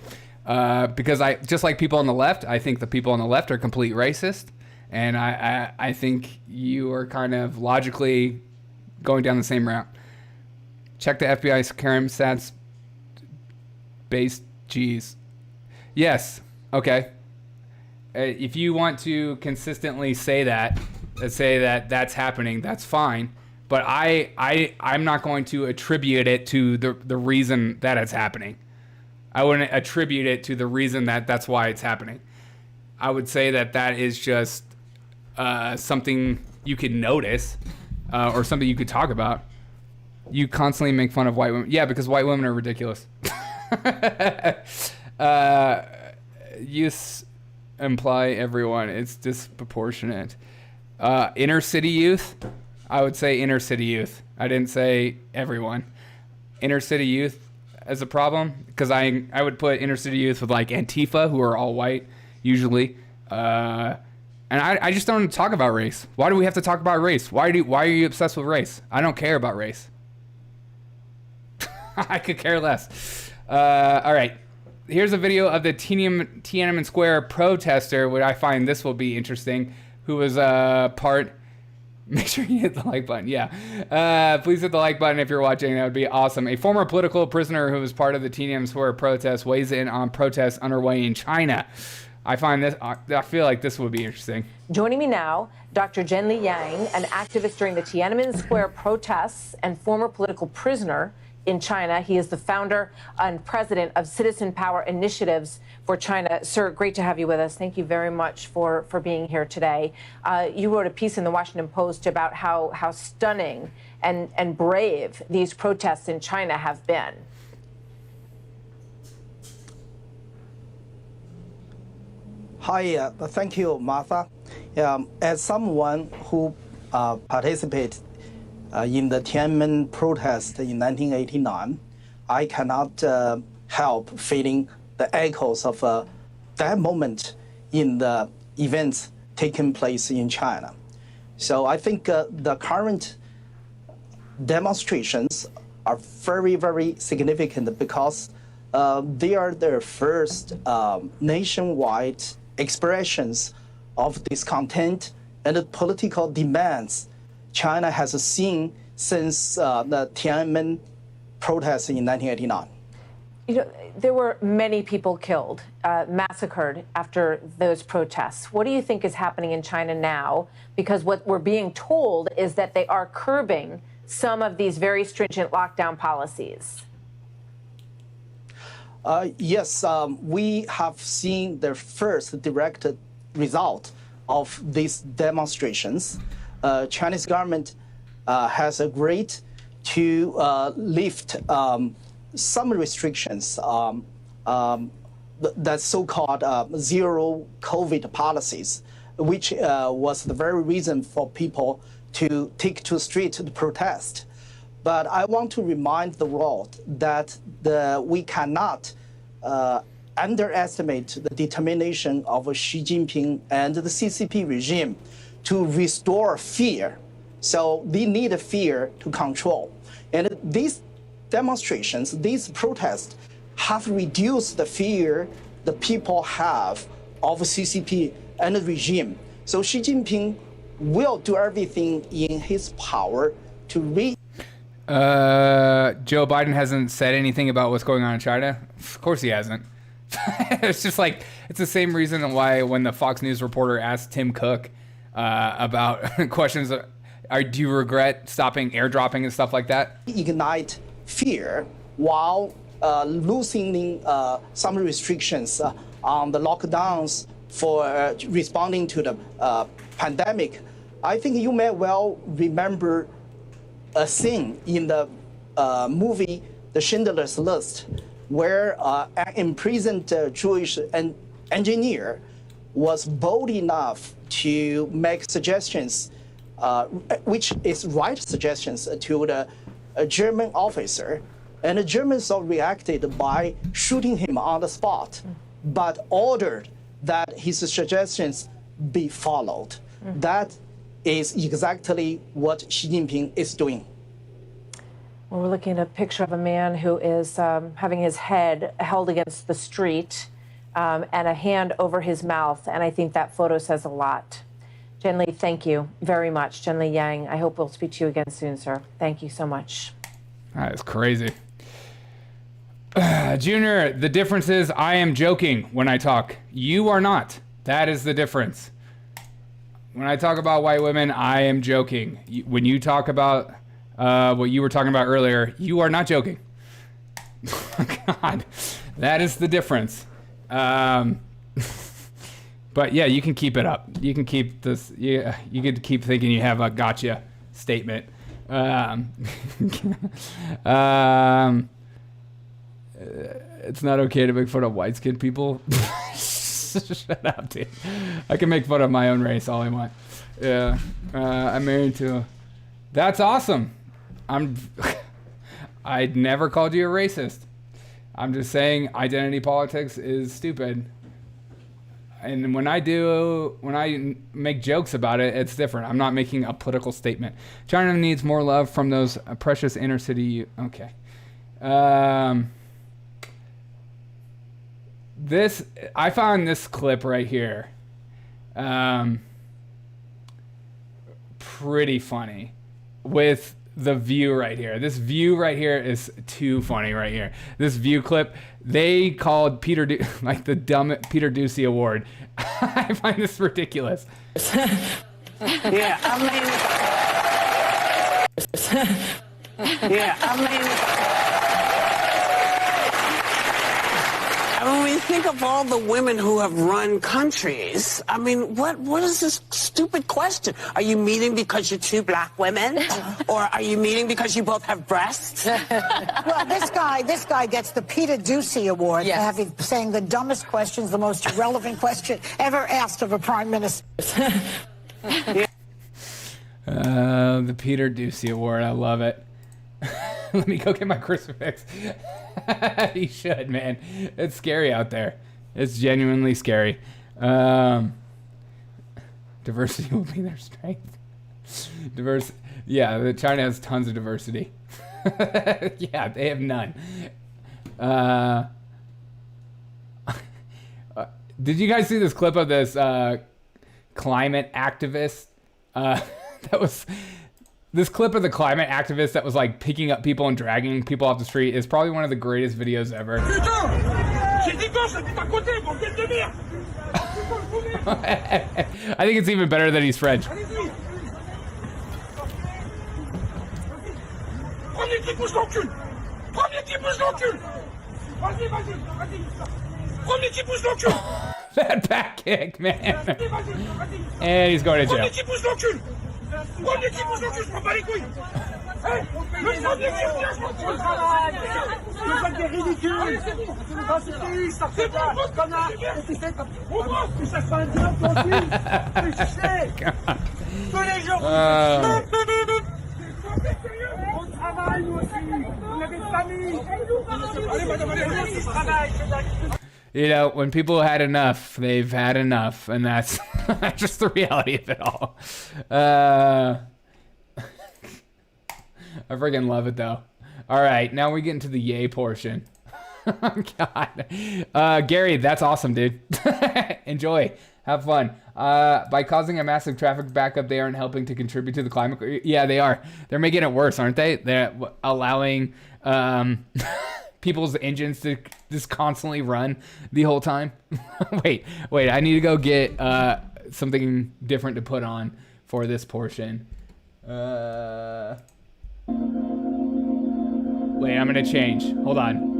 Because just like people on the left, I think the people on the left are complete racist. And I think you are kind of logically going down the same route. Check the FBI's crime stats based G's. Yes. Okay. If you want to consistently say that that's happening, that's fine. But I'm not going to attribute it to the reason that it's happening. I wouldn't attribute it to the reason that's why it's happening. I would say that is just something you could notice or something you could talk about. You constantly make fun of white women. Yeah, because white women are ridiculous. Youth imply everyone. It's disproportionate. Inner city youth. I would say inner city youth. I didn't say everyone. Inner city youth as a problem, because I would put inner city youth with like Antifa, who are all white usually. And I just don't talk about race. Why do we have to talk about race? Why are you obsessed with race? I don't care about race. I could care less. All right. Here's a video of the Tiananmen Square protester, where I find this will be interesting, who was part... Make sure you hit the like button. Yeah. Please hit the like button if you're watching. That would be awesome. A former political prisoner who was part of the Tiananmen Square protest weighs in on protests underway in China. I feel like this would be interesting. Joining me now, Dr. Zhenli Yang, an activist during the Tiananmen Square protests and former political prisoner in China. He is the founder and president of Citizen Power Initiatives for China. Sir, great to have you with us. Thank you very much for being here today. You wrote a piece in the Washington Post about how stunning and brave these protests in China have been. Hi, thank you, Martha. As someone who participated in the Tiananmen protest in 1989, I cannot help feeling the echoes of that moment in the events taking place in China. So I think the current demonstrations are very, very significant because they are the first nationwide expressions of discontent and political demands China has seen since the Tiananmen protests in 1989. You know, there were many people killed, massacred after those protests. What do you think is happening in China now? Because what we're being told is that they are curbing some of these very stringent lockdown policies. Yes, we have seen the first direct result of these demonstrations. Chinese government has agreed to lift some restrictions, that so-called zero COVID policies, which was the very reason for people to take to the street to protest. But I want to remind the world that we cannot underestimate the determination of Xi Jinping and the CCP regime to restore fear. So they need fear to control. And these demonstrations, these protests have reduced the fear the people have of CCP and the regime. So Xi Jinping will do everything in his power to Joe Biden hasn't said anything about what's going on in China. Of course he hasn't. It's just like, it's the same reason why when the Fox News reporter asked Tim Cook about questions of, do you regret stopping airdropping and stuff like that? Ignite fear while loosening some restrictions on the lockdowns for responding to the pandemic. I think you may well remember a scene in the movie The Schindler's List, where an imprisoned Jewish engineer was bold enough to make suggestions, which is right suggestions to the German officer. And the Germans reacted by shooting him on the spot, but ordered that his suggestions be followed. That is exactly what Xi Jinping is doing. Well, we're looking at a picture of a man who is having his head held against the street and a hand over his mouth. And I think that photo says a lot. Zhenli, thank you very much. Zhenli Yang, I hope we'll speak to you again soon, sir. Thank you so much. That is crazy. Junior, the difference is I am joking when I talk. You are not. That is the difference. When I talk about white women, I am joking. When you talk about what you were talking about earlier, you are not joking. God, that is the difference. But yeah, you can keep it up. You can keep this. You can keep thinking you have a gotcha statement. It's not okay to make fun of white-skinned people. Shut up, dude. I can make fun of my own race all I want. Yeah, I'm married to. That's awesome. I'd never called you a racist. I'm just saying identity politics is stupid. And when I make jokes about it, it's different. I'm not making a political statement. China needs more love from those precious inner city. Okay. I found this clip right here. Pretty funny with the view right here. This view right here is too funny right here. This view clip, they called like the dumb Peter Ducey Award. I find this ridiculous. Yeah, when we think of all the women who have run countries, I mean, what is this stupid question? Are you meeting because you're two black women? Or are you meeting because you both have breasts? Well, this guy gets the Peter Ducey Award for having saying the dumbest questions, the most irrelevant question ever asked of a prime minister. The Peter Ducey Award, I love it. Let me go get my crucifix. You should, man. It's scary out there. It's genuinely scary. Diversity will be their strength. Yeah, China has tons of diversity. Yeah, they have none. Did you guys see this clip of this climate activist? That was... This clip of the climate activist that was like picking up people and dragging people off the street is probably one of the greatest videos ever. I think it's even better that he's French. That back kick, man. And he's going to jail. You know, when people had enough, they've had enough, and that's just the reality of it all. I freaking love it, though. All right, now we get into the yay portion. God. Gary, that's awesome, dude. Enjoy. Have fun. By causing a massive traffic backup, they aren't helping to contribute to the climate. Yeah, they are. They're making it worse, aren't they? They're allowing people's engines to just constantly run the whole time. Wait. I need to go get something different to put on for this portion. Wait, I'm gonna change. Hold on.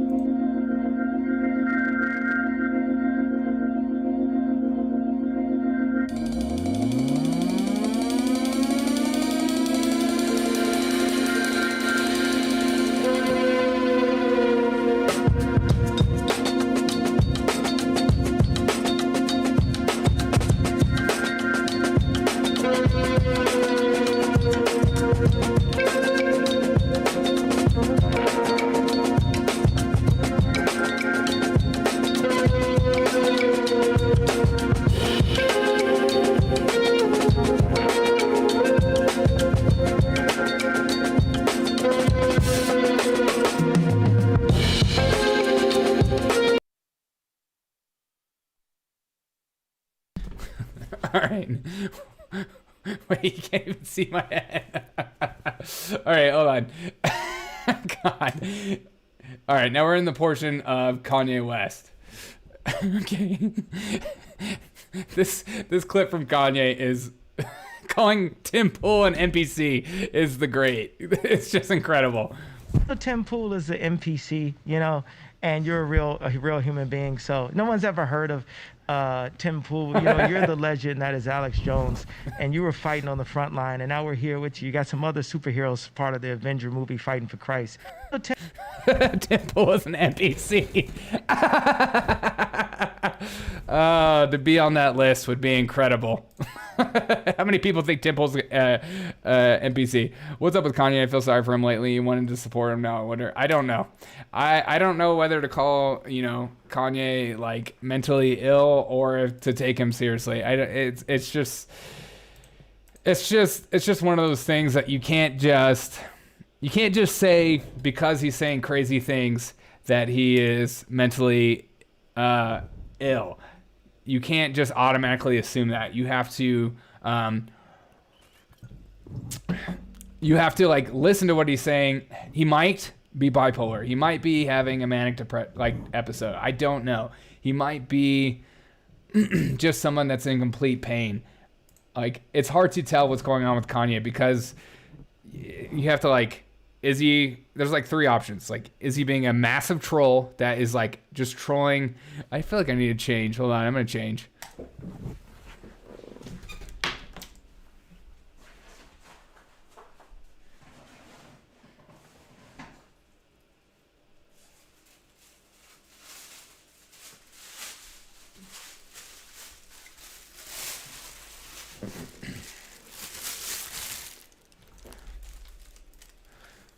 All right. Wait, you can't even see my head. All right, hold on. God. All right, now we're in the portion of Kanye West. Okay. This clip from Kanye is calling Tim Pool an NPC is the great. It's just incredible. Tim Pool is an NPC, you know, and you're a real human being. So no one's ever heard of Tim Pool. You know, you're the legend that is Alex Jones, and you were fighting on the front line, and now we're here with you. You got some other superheroes part of the Avenger movie fighting for Christ. So Tim Pool is an NPC. To be on that list would be incredible. How many people think Tim Pool's NPC? What's up with Kanye? I feel sorry for him lately. You wanted to support him now. I don't know. I don't know whether to call, you know, Kanye like mentally ill or to take him seriously. It's just one of those things that you can't just say because he's saying crazy things that he is mentally ill. You can't just automatically assume that. You have to like listen to what he's saying. He might be bipolar. He might be having a manic episode. I don't know. He might be just someone that's in complete pain. Like, it's hard to tell what's going on with Kanye because you have to like, there's like three options. Like, is he being a massive troll that is like just trolling? I feel like I need to change. Hold on, I'm gonna change.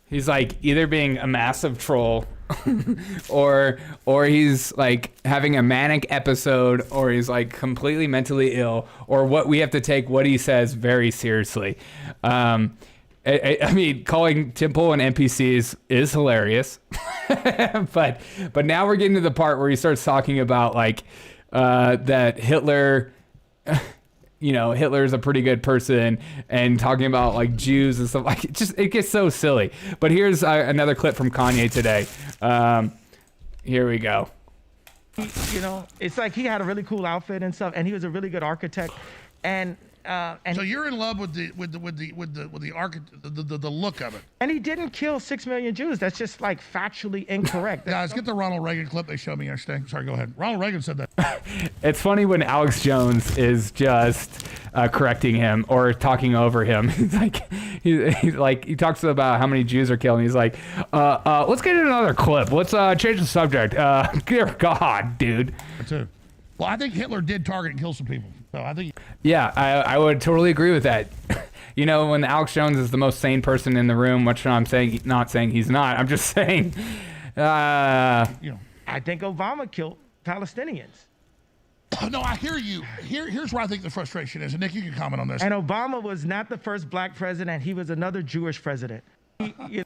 He's like either being a massive troll or he's like having a manic episode, or he's like completely mentally ill, or what we have to take what he says very seriously. I mean, calling Tim Pool an NPC is hilarious. but now we're getting to the part where he starts talking about like that Hitler you know, Hitler's a pretty good person, and talking about like Jews and stuff. Like, it gets so silly. But here's another clip from Kanye today. Here we go. You know, it's like he had a really cool outfit and stuff, and he was a really good architect. And so you're in love with the look of it. And he didn't kill 6 million Jews. That's just like factually incorrect. Guys, get the Ronald Reagan clip they showed me yesterday. Sorry, go ahead. Ronald Reagan said that. It's funny when Alex Jones is just correcting him or talking over him. He's like he talks about how many Jews are killed. And he's like, let's get into another clip. Let's change the subject. Dear God, dude. That's it. Well, I think Hitler did target and kill some people. So I think. Yeah, I would totally agree with that. You know, when Alex Jones is the most sane person in the room, which I'm saying, not saying he's not. I'm just saying. You know, I think Obama killed Palestinians. No, I hear you. Here's where I think the frustration is, and Nick, you can comment on this. And Obama was not the first black president. He was another Jewish president. You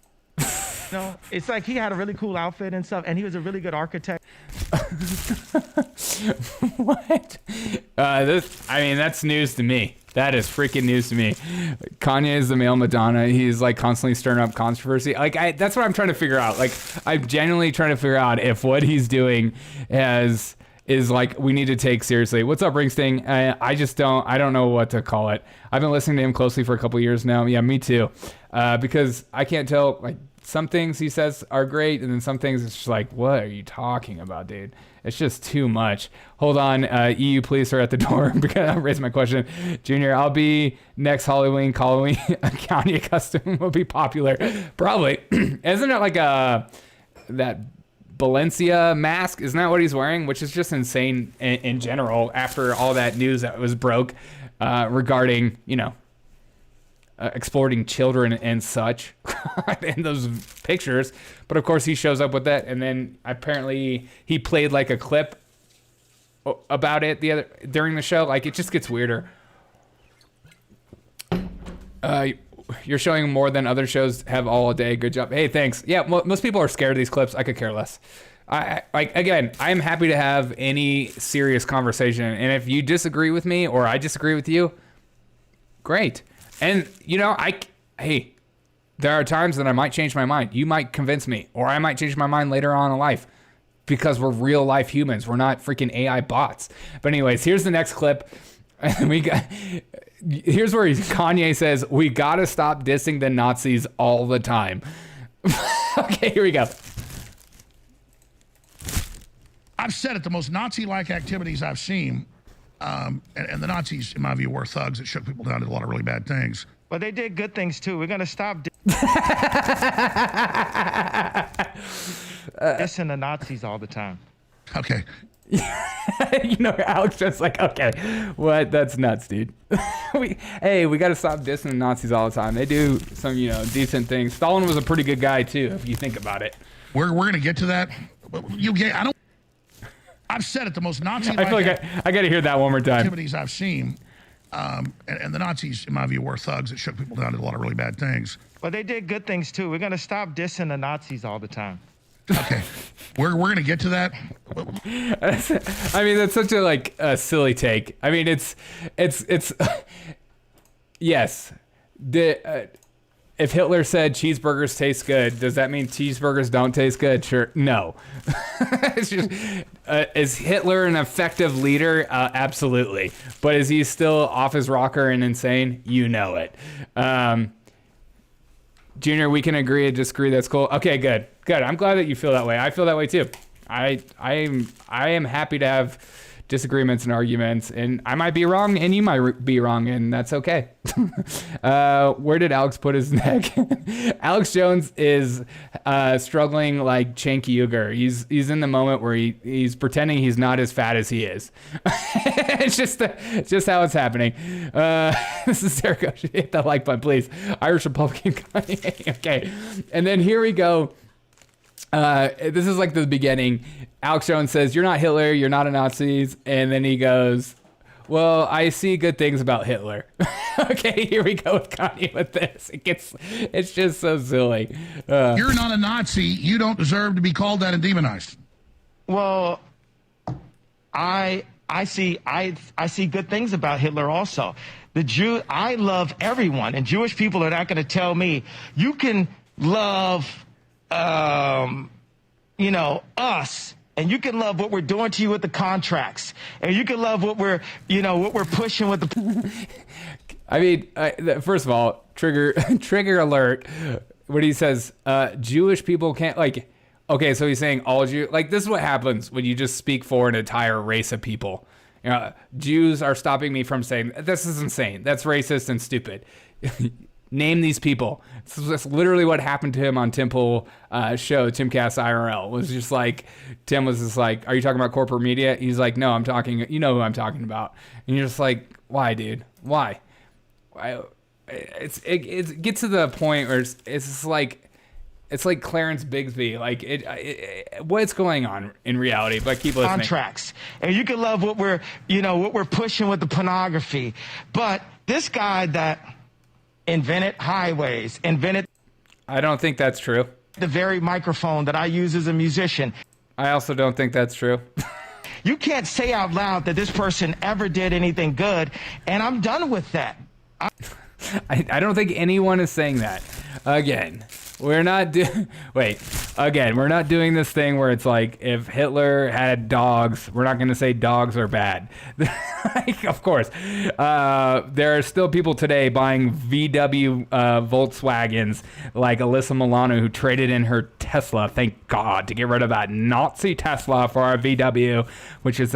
know, it's like he had a really cool outfit and stuff, and he was a really good architect. What? That's news to me. That is freaking news to me. Kanye is the male Madonna. He's like constantly stirring up controversy. Like, that's what I'm trying to figure out. Like, I'm genuinely trying to figure out if what he's doing is like we need to take seriously. What's up, Ringsting? I don't know what to call it. I've been listening to him closely for a couple years now. Yeah, me too. Because I can't tell, like, some things he says are great, and then some things it's just like, what are you talking about, dude? It's just too much. Hold on, EU police are at the door. I'll raise my question. Junior, I'll be next Halloween. A county costume will be popular. Probably. Isn't it like that Valencia mask? Isn't that what he's wearing? Which is just insane in general after all that news that was broke regarding, you know, exploiting children and such in those pictures. But of course he shows up with that, and then apparently he played like a clip about it during the show. Like, it just gets weirder. You're showing more than other shows have all day. Good job. Hey, thanks. Yeah, most people are scared of these clips. I could care less. Again, I am happy to have any serious conversation. And if you disagree with me or I disagree with you, great. And, you know, hey, there are times that I might change my mind. You might convince me, or I might change my mind later on in life because we're real life humans. We're not freaking AI bots. But anyways, here's the next clip. Here's where Kanye says, we got to stop dissing the Nazis all the time. Okay, here we go. I've said it, the most Nazi-like activities I've seen, and the Nazis, in my view, were thugs that shook people down, did a lot of really bad things. But they did good things too. We're gonna stop dissing the Nazis all the time. Okay. You know, Alex just like, okay, what? That's nuts, dude. we got to stop dissing the Nazis all the time. They do some, you know, decent things. Stalin was a pretty good guy too, if you think about it. We're gonna get to that. I've said it, the most Nazi-like I feel like I got to hear that one more time. Activities I've seen, and the Nazis, in my view, were thugs that shook people down, did a lot of really bad things. But they did good things too. We're gonna stop dissing the Nazis all the time. Okay, we're gonna get to that. I mean, that's such a like a silly take. I mean, it's yes. If Hitler said cheeseburgers taste good, does that mean cheeseburgers don't taste good? Sure, no. It's just, is Hitler an effective leader? Absolutely. But is he still off his rocker and insane? You know it. Junior, we can agree and disagree. That's cool. Okay, good. I'm glad that you feel that way. I feel that way too. I am happy to have disagreements and arguments, and I might be wrong and you might be wrong, and that's okay. Where did Alex put his neck? Alex Jones is struggling like Cenk Uygur. He's in the moment where he's pretending he's not as fat as he is. It's just how it's happening. This is Jericho. Hit that like button, please. Irish Republican. Okay, and then here we go. This is like the beginning. Alex Jones says, you're not Hitler, you're not a Nazi. And then he goes, well, I see good things about Hitler. Okay, here we go with Kanye with this. It's just so silly. You're not a Nazi. You don't deserve to be called that and demonized. Well, I see good things about Hitler also. I love everyone, and Jewish people are not going to tell me you can love us, and you can love what we're doing to you with the contracts, and you can love what we're pushing with the. I mean, first of all, trigger alert. When he says Jewish people can't like, okay, so he's saying all Jews. Like, this is what happens when you just speak for an entire race of people. You know, Jews are stopping me from saying this is insane. That's racist and stupid. Name these people. That's literally what happened to him on Temple show, Timcast IRL. Was just like, Tim was just like, are you talking about corporate media? He's like, no, I'm talking, you know who I'm talking about. And you're just like, why, dude? Why? It gets to the point where it's just like, it's like Clarence Bigsby. Like, what's going on in reality? But keep listening. Contracts, and you can love what we're pushing with the pornography. But this guy that invented highways, I don't think that's true. The very microphone that I use as a musician. I also don't think that's true. You can't say out loud that this person ever did anything good, and I'm done with that. I don't think anyone is saying that. Again, we're not doing this thing where it's like, if Hitler had dogs, we're not going to say dogs are bad. Like, of course, there are still people today buying VW Volkswagens, like Alyssa Milano, who traded in her Tesla, thank God, to get rid of that Nazi Tesla for a VW, which is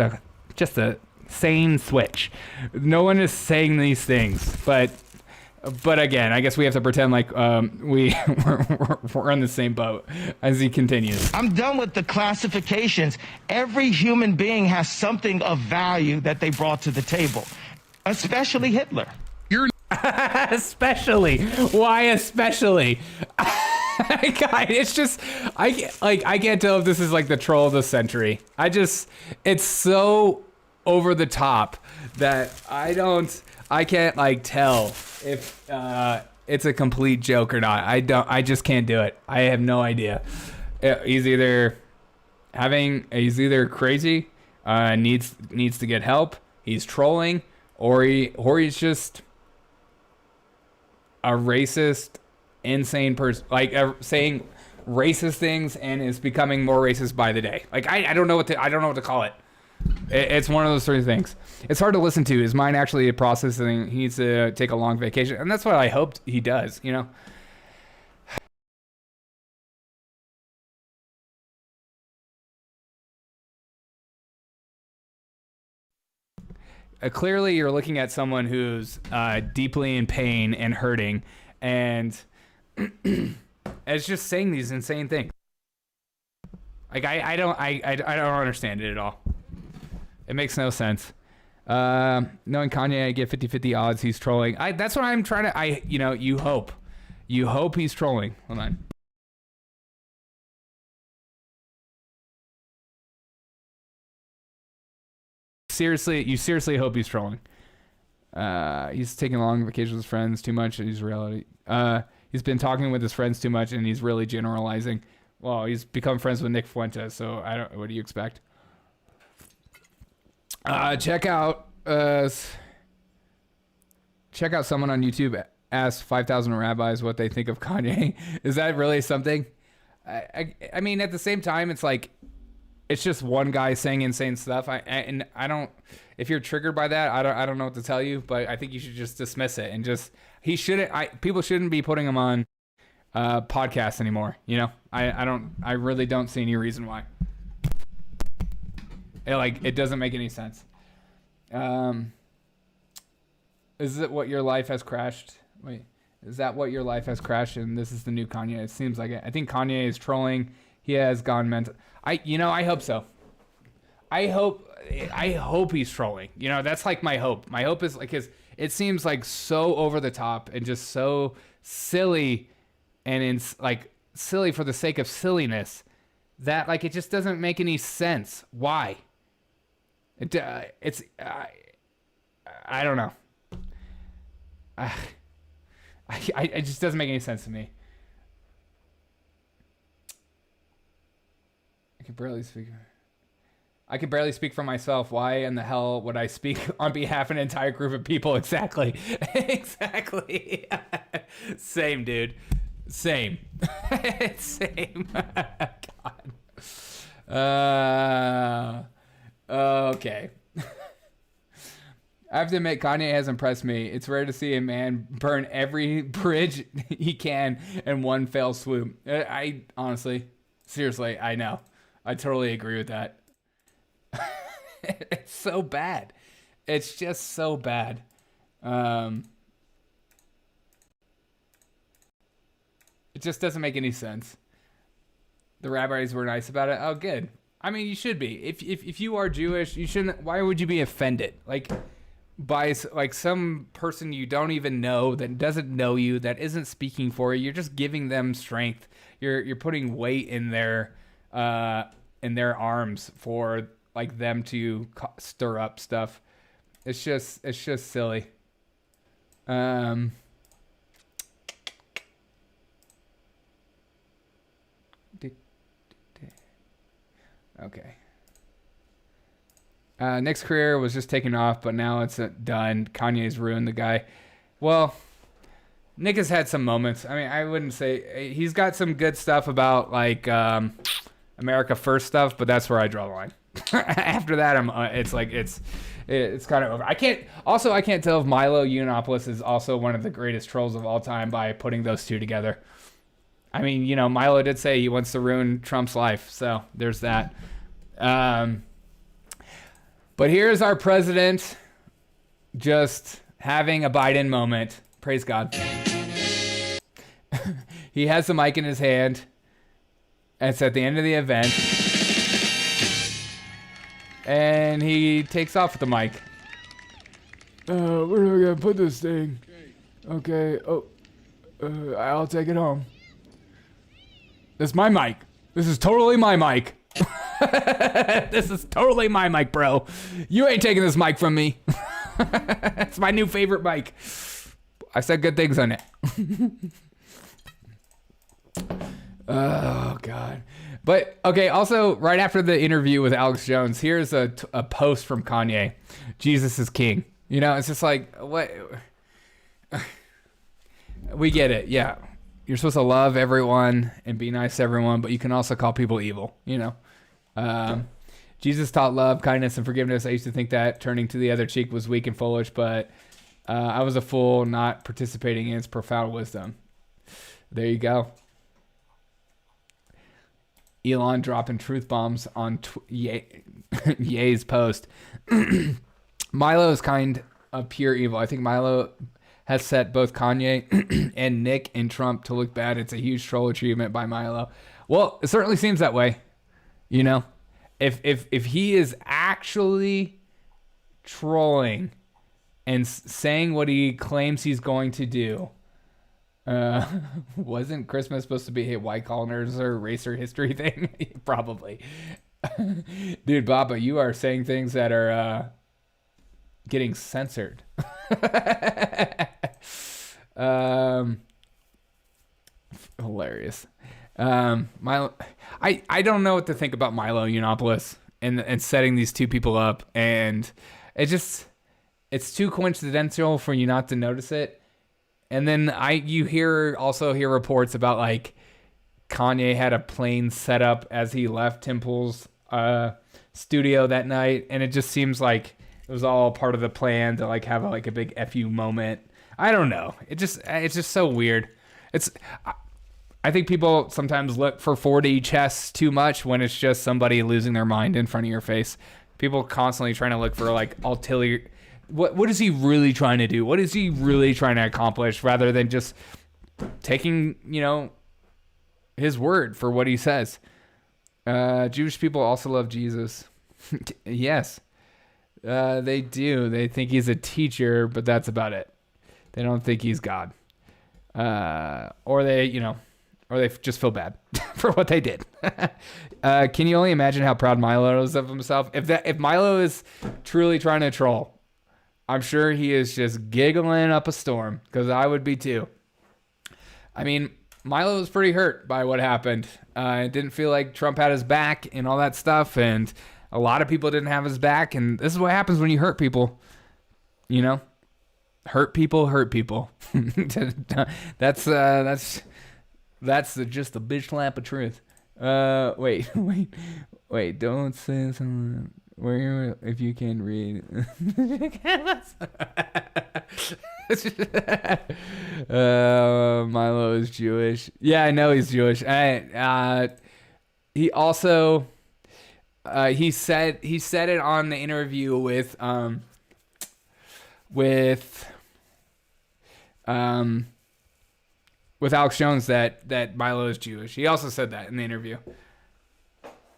just a sane switch. No one is saying these things, but again, I guess we have to pretend like we're on the same boat as he continues. I'm done with the classifications. Every human being has something of value that they brought to the table, especially Hitler. Especially? Why especially? God, it's just, I can't tell if this is like the troll of the century. It's so over the top that I can't like tell if it's a complete joke or not. I just can't do it. I have no idea. He's either crazy, needs to get help, he's trolling, or he's just a racist, insane person, like saying racist things and is becoming more racist by the day. Like I don't know what to call it. It's one of those sort of things. It's hard to listen to. His mind actually processing. He needs to take a long vacation, and that's what I hoped he does. You know. Clearly, you're looking at someone who's deeply in pain and hurting, and it's just saying these insane things. Like I don't understand it at all. It makes no sense. Knowing Kanye, I get 50-50 odds he's trolling. That's what I'm trying to. You hope he's trolling. Hold on. You seriously hope he's trolling. He's taking long vacations with his friends too much, and he's reality. He's been talking with his friends too much, and he's really generalizing. Well, he's become friends with Nick Fuentes, so what do you expect? Check out someone on YouTube ask 5,000 rabbis what they think of Kanye. Is that really something? I mean, at the same time, it's like, it's just one guy saying insane stuff. I don't. If you're triggered by that, I don't know what to tell you. But I think you should just dismiss it and just people shouldn't be putting him on podcasts anymore. You know, I really don't see any reason why. It doesn't make any sense. Is it what your life has crashed? Wait, is that what your life has crashed? And this is the new Kanye. It seems like it. I think Kanye is trolling. He has gone mental. I hope so. I hope he's trolling. You know, that's like my hope. My hope is it seems like so over the top and just so silly, and silly for the sake of silliness, that it just doesn't make any sense. Why? I don't know. It just doesn't make any sense to me. I can barely speak for myself. Why in the hell would I speak on behalf of an entire group of people? Exactly. Exactly. Same, dude. Same. Same. God. Okay. I have to admit, Kanye has impressed me. It's rare to see a man burn every bridge he can in one fell swoop. I honestly, seriously, I know. I totally agree with that. It's so bad. It's just so bad. It just doesn't make any sense. The rabbis were nice about it. Oh, good. I mean, you should be. If you are Jewish, you shouldn't. Why would you be offended? By some person you don't even know, that doesn't know you, that isn't speaking for you. You're just giving them strength. You're putting weight in their arms for them to stir up stuff. It's just silly. Okay. Nick's career was just taking off, but now it's done. Kanye's ruined the guy. Well, Nick has had some moments. I mean, I wouldn't say he's got some good stuff about America First stuff, but that's where I draw the line. After that, it's kind of over. I can't tell if Milo Yiannopoulos is also one of the greatest trolls of all time by putting those two together. I mean, Milo did say he wants to ruin Trump's life, so there's that. But here's our president just having a Biden moment. Praise God. He has the mic in his hand. It's at the end of the event. And he takes off with the mic. Where are we going to put this thing? Okay. Oh, I'll take it home. This is my mic. This is totally my mic. This is totally my mic, bro. You ain't taking this mic from me. It's my new favorite mic. I said good things on it. Oh, God. But, okay, also, right after the interview with Alex Jones, here's a post from Kanye. Jesus is king. You know, it's just like, what? We get it, yeah. You're supposed to love everyone and be nice to everyone, but you can also call people evil, you know. Jesus taught love, kindness, and forgiveness. I used to think that turning to the other cheek was weak and foolish, but I was a fool not participating in its profound wisdom. There you go. Elon dropping truth bombs on Ye's post. Milo is kind of pure evil. I think Milo has set both Kanye and Nick and Trump to look bad. It's a huge troll achievement by Milo. Well, it certainly seems that way. You know, if he is actually trolling and saying what he claims he's going to do, wasn't Christmas supposed to be a white collarers or racer history thing? Probably. Dude, Baba, you are saying things that are getting censored. Hilarious. Milo, I don't know what to think about Milo Yiannopoulos and setting these two people up, and it's too coincidental for you not to notice it. And then you also hear reports about like Kanye had a plane set up as he left Tim Pool's studio that night, and it just seems like it was all part of the plan to like have a big FU moment. I don't know. It's just so weird. I think people sometimes look for 4D chess too much when it's just somebody losing their mind in front of your face. People constantly trying to look for like ulterior. What is he really trying to do? What is he really trying to accomplish, rather than just taking, you know, his word for what he says? Jewish people also love Jesus. Yes, they do. They think he's a teacher, but that's about it. They don't think he's God. Or they just feel bad for what they did. Can you only imagine how proud Milo is of himself? If Milo is truly trying to troll, I'm sure he is just giggling up a storm, because I would be too. I mean, Milo was pretty hurt by what happened. It didn't feel like Trump had his back and all that stuff, and a lot of people didn't have his back, and this is what happens when you hurt people. You know? Hurt people. That's just the bitch slap of truth. Wait, don't say something. Where, if you can read. Milo is Jewish. Yeah, I know he's Jewish. He also he said it on the interview with Alex Jones that Milo is Jewish. He also said that in the interview.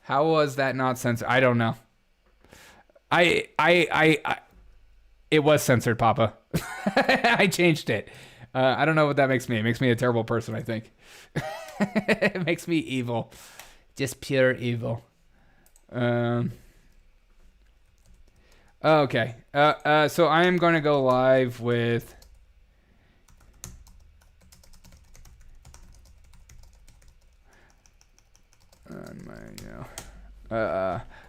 How was that not censored? I don't know. It was censored, Papa. I changed it. I don't know what that makes me. It makes me a terrible person, I think. It makes me evil. Just pure evil. Okay. So I am going to go live with...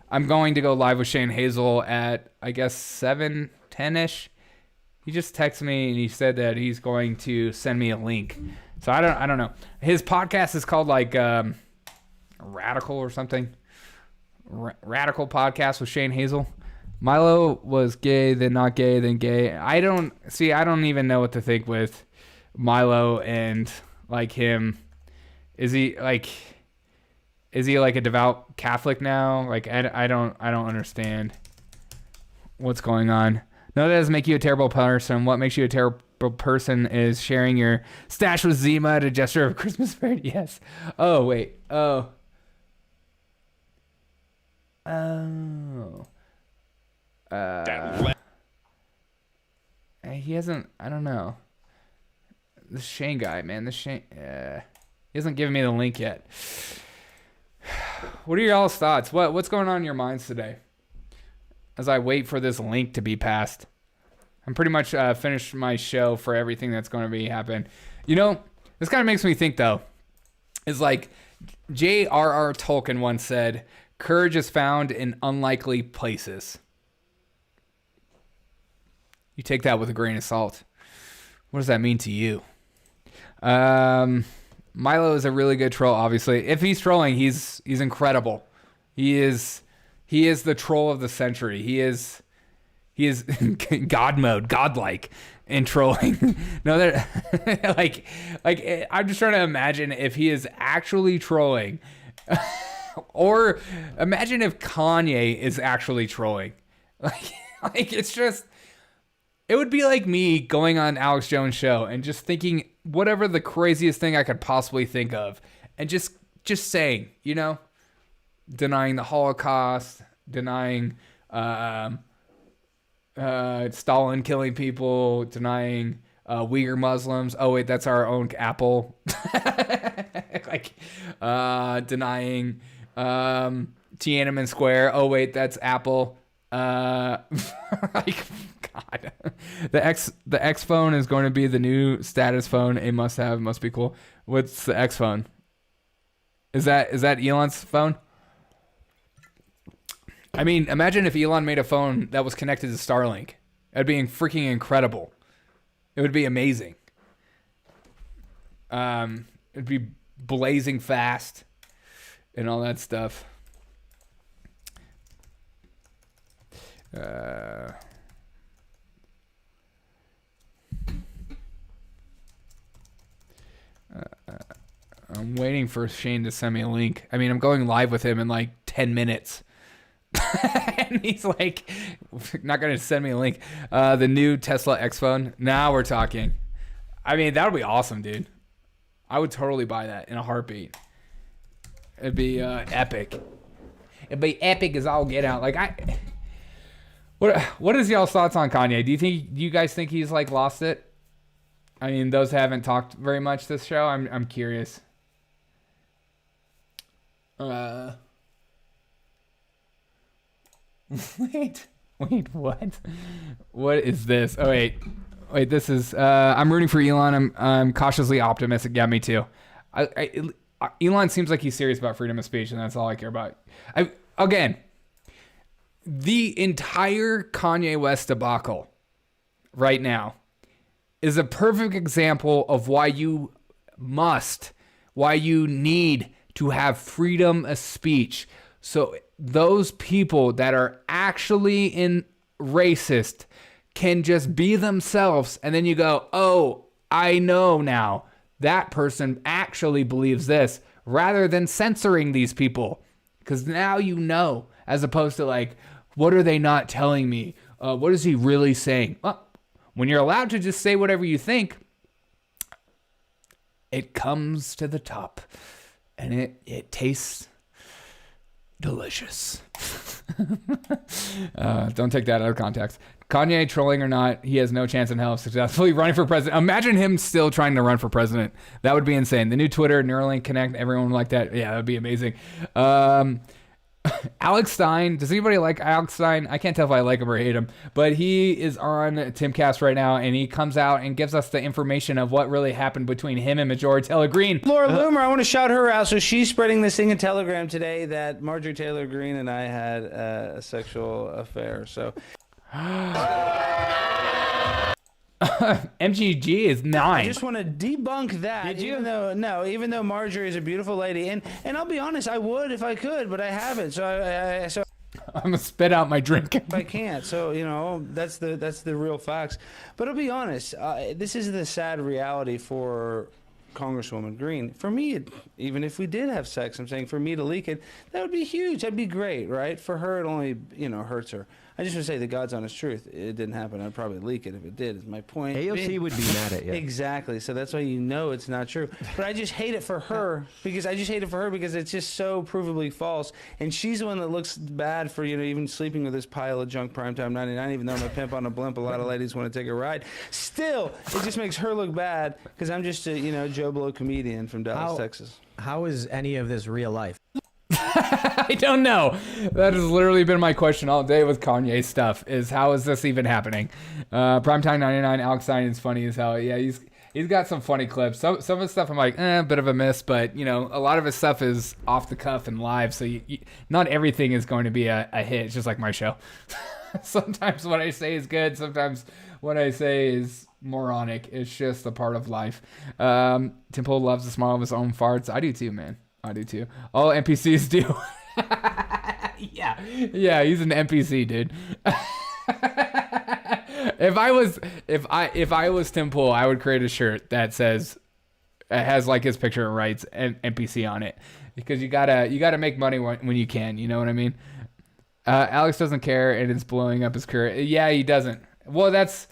I'm going to go live with Shane Hazel at, I guess, 7:10ish. He just texted me and he said that he's going to send me a link. So I don't know. His podcast is called like Radical or something. Radical Podcast with Shane Hazel. Milo was gay, then not gay, then gay. I don't even know what to think with Milo and like him. Is he like a devout Catholic now? Like I don't understand what's going on. No, that doesn't make you a terrible person. What makes you a terrible person is sharing your stash with Zima at a gesture of Christmas spirit. Yes. Oh wait. Oh. He hasn't. I don't know. This Shane guy, man. He hasn't given me the link yet. What are y'all's thoughts? What's going on in your minds today? As I wait for this link to be passed. I'm pretty much finished my show for everything that's going to be happening. You know, this kind of makes me think, though, is like J.R.R. Tolkien once said, courage is found in unlikely places. You take that with a grain of salt. What does that mean to you? Milo is a really good troll, obviously. If he's trolling, he's incredible. He is the troll of the century. He is God mode, godlike in trolling. No, that like I'm just trying to imagine if he is actually trolling, or imagine if Kanye is actually trolling. Like it's just, it would be like me going on Alex Jones' show and just thinking whatever the craziest thing I could possibly think of, and just saying, you know, denying the Holocaust, denying Stalin killing people, denying Uyghur Muslims. Oh wait, that's our own Apple. Like denying Tiananmen Square. Oh wait, that's Apple. Like God, the X phone is going to be the new status phone. A must have, must be cool. What's the X phone? Is that Elon's phone? I mean, imagine if Elon made a phone that was connected to Starlink. That'd be freaking incredible. It would be amazing. It'd be blazing fast and all that stuff. I'm waiting for Shane to send me a link. I mean, I'm going live with him in like 10 minutes. And he's like, not going to send me a link. The new Tesla X phone. Now we're talking. I mean, that would be awesome, dude. I would totally buy that in a heartbeat. It'd be epic. It'd be epic as all get out. Like what is y'all's thoughts on Kanye? Do you guys think he's like lost it? I mean, those haven't talked very much this show. I'm curious. Wait, what? What is this? Oh wait, this is. I'm rooting for Elon. I'm cautiously optimistic. Yeah, me too. Elon seems like he's serious about freedom of speech, and that's all I care about. Again, the entire Kanye West debacle right now is a perfect example of why you need to have freedom of speech. So those people that are actually racist can just be themselves, and then you go, oh, I know now that person actually believes this, rather than censoring these people, because now you know, as opposed to like, what are they not telling me? What is he really saying? Well, when you're allowed to just say whatever you think, it comes to the top, and it tastes delicious. Don't take that out of context. Kanye, trolling or not, he has no chance in hell of successfully running for president. Imagine him still trying to run for president. That would be insane. The new Twitter, Neuralink Connect, everyone like that. Yeah, that'd be amazing. Alex Stein. Does anybody like Alex Stein? I can't tell if I like him or hate him, but he is on Timcast right now, and he comes out and gives us the information of what really happened between him and Marjorie Taylor Greene. Laura Loomer, I want to shout her out. So she's spreading this thing in Telegram today that Marjorie Taylor Greene and I had a sexual affair. So MGG is 9. I just want to debunk that. Did you? Even though Marjorie is a beautiful lady, and I'll be honest, I would if I could, but I haven't. So I'm gonna spit out my drink if I can't. So that's the real facts. But I'll be honest, this is the sad reality for Congresswoman Greene. For me, even if we did have sex, I'm saying for me to leak it, that would be huge. That'd be great, right? For her, it only hurts her. I just want to say the God's honest truth. It didn't happen. I'd probably leak it if it did, is my point. AOC would be mad at you. Exactly. So that's why it's not true. But I just hate it for her because it's just so provably false. And she's the one that looks bad for, even sleeping with this pile of junk primetime 99, even though I'm a pimp on a blimp. A lot of ladies want to take a ride. Still, it just makes her look bad because I'm just a, Joe Blow comedian from Dallas, Texas. How is any of this real life? I don't know. That has literally been my question all day with Kanye stuff, is how is this even happening? Primetime 99, Alex Stein is funny as hell. Yeah, he's got some funny clips. Some of his stuff I'm like, a bit of a miss, but you know, a lot of his stuff is off the cuff and live, so not everything is going to be a hit. It's just like my show. Sometimes what I say is good, sometimes what I say is moronic. It's just a part of life. Tim Pool loves the smell of his own farts. I do too, man. I do too. All NPCs do. Yeah, he's an NPC, dude. If I was Tim Pool, I would create a shirt that says, it has like his picture and writes NPC on it, because you gotta make money when you can. You know what I mean? Alex doesn't care and it's blowing up his career. Yeah, he doesn't. Well, that's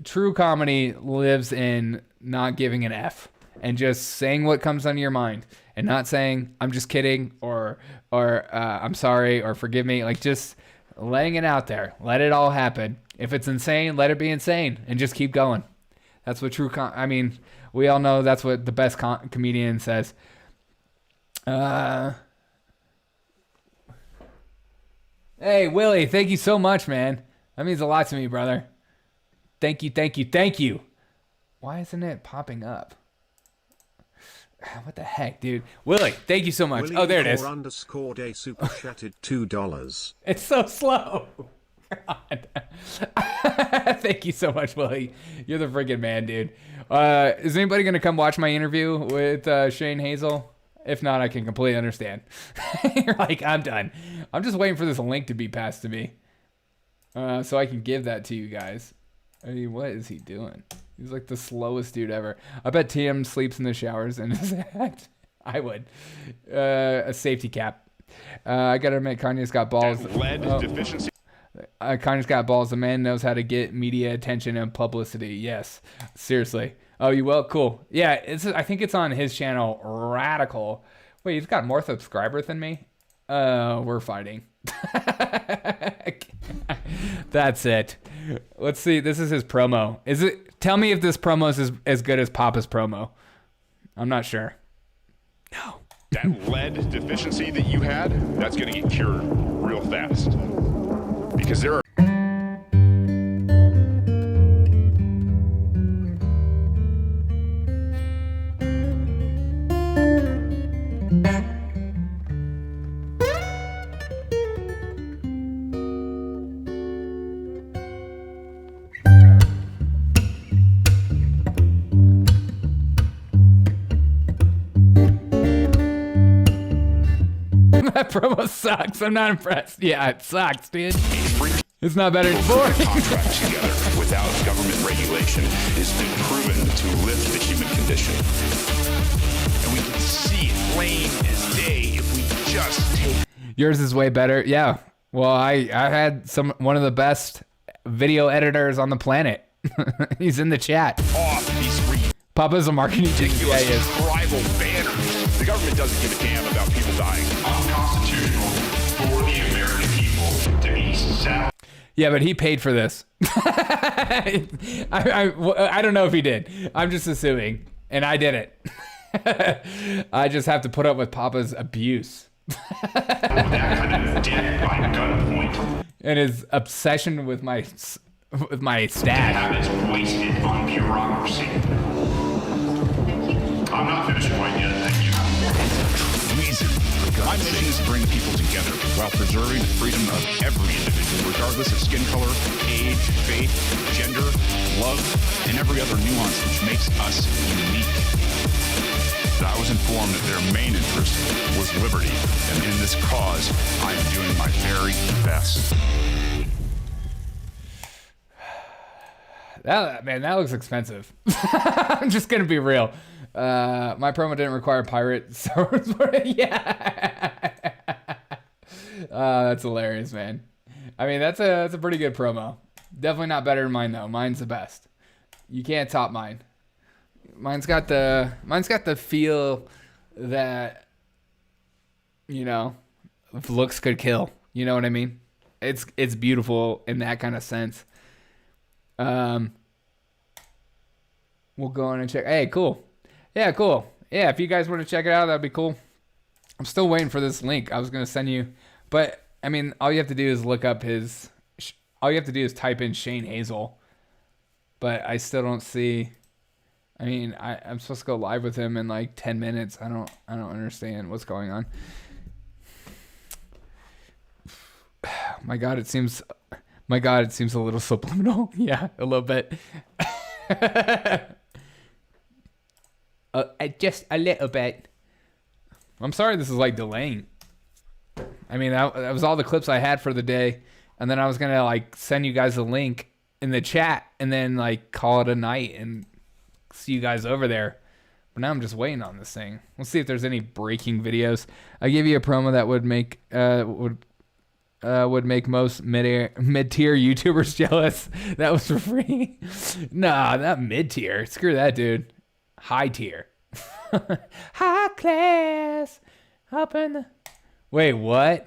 true comedy, lives in not giving an F and just saying what comes on your mind and not saying I'm just kidding or I'm sorry or forgive me. Like, just laying it out there. Let it all happen. If it's insane, let it be insane and just keep going. That's what I mean, we all know that's what the best comedian says. Hey, Willie, thank you so much, man. That means a lot to me, brother. Thank you. Why isn't it popping up? What the heck, dude? Willie, thank you so much. Willie, oh, there it is. _ day super chatted $2. It's so slow. God. Thank you so much, Willie. You're the freaking man, dude. Is anybody going to come watch my interview with Shane Hazel? If not, I can completely understand. You're like, I'm done. I'm just waiting for this link to be passed to me, so I can give that to you guys. I mean, what is he doing? He's like the slowest dude ever. I bet TM sleeps in the showers in his act. I would. A safety cap. I gotta admit, Kanye's got balls. Lead deficiency. Kanye's got balls. The man knows how to get media attention and publicity. Yes, seriously. Oh, you will? Cool. Yeah, I think it's on his channel, Radical. Wait, he's got more subscribers than me? We're fighting. That's it. Let's see. This is his promo. Tell me if this promo is as good as Papa's promo. I'm not sure. No. That lead deficiency that you had, that's going to get cured real fast. Because there are... That promo sucks. I'm not impressed. Yeah, it sucks, dude. It's not better than before. Contract together without government regulation has been proven to lift the human condition. And we can see it plain as day if we just take... Yours is way better. Yeah. Well, I had one of the best video editors on the planet. He's in the chat. Off these Papa's a marketing ridiculous tribal banners. The government doesn't give a damn about people dying. Unconstitutional for the American people to be sad. Yeah, but he paid for this. I don't know if he did. I'm just assuming. And I did it. I just have to put up with Papa's abuse. That kind of death by gunpoint. And his obsession with my stash. Habits wasted on bureaucracy. I'm not finished quite yet, thank you. Treason. My mission is to bring people together while preserving the freedom of every individual, regardless of skin color, age, faith, gender, love, and every other nuance which makes us unique. I was informed that their main interest was liberty, and in this cause, I am doing my very best. That looks expensive. I'm just gonna be real. My promo didn't require pirate servers. Yeah. That's hilarious, man. I mean, that's a pretty good promo. Definitely not better than mine though. Mine's the best. You can't top mine. Mine's got the feel that, you know, looks could kill. You know what I mean? It's beautiful in that kind of sense. We'll go on and check. Hey, cool. Yeah, cool. Yeah, if you guys want to check it out, that'd be cool. I'm still waiting for this link. I was going to send you, but I mean, all you have to do is look up all you have to do is type in Shane Hazel, but I still don't see. I mean, I'm supposed to go live with him in like 10 minutes. I don't understand what's going on. My God, it seems a little subliminal. Yeah, a little bit. Just a little bit. I'm sorry this is like delaying. I mean, that was all the clips I had for the day. And then I was going to like send you guys a link in the chat and then like call it a night and see you guys over there. But now I'm just waiting on this thing. We'll see if there's any breaking videos. I gave you a promo that would make most mid-tier YouTubers jealous. That was for free. Nah, not mid-tier. Screw that, dude. High tier. High class. Up in the... Wait, what?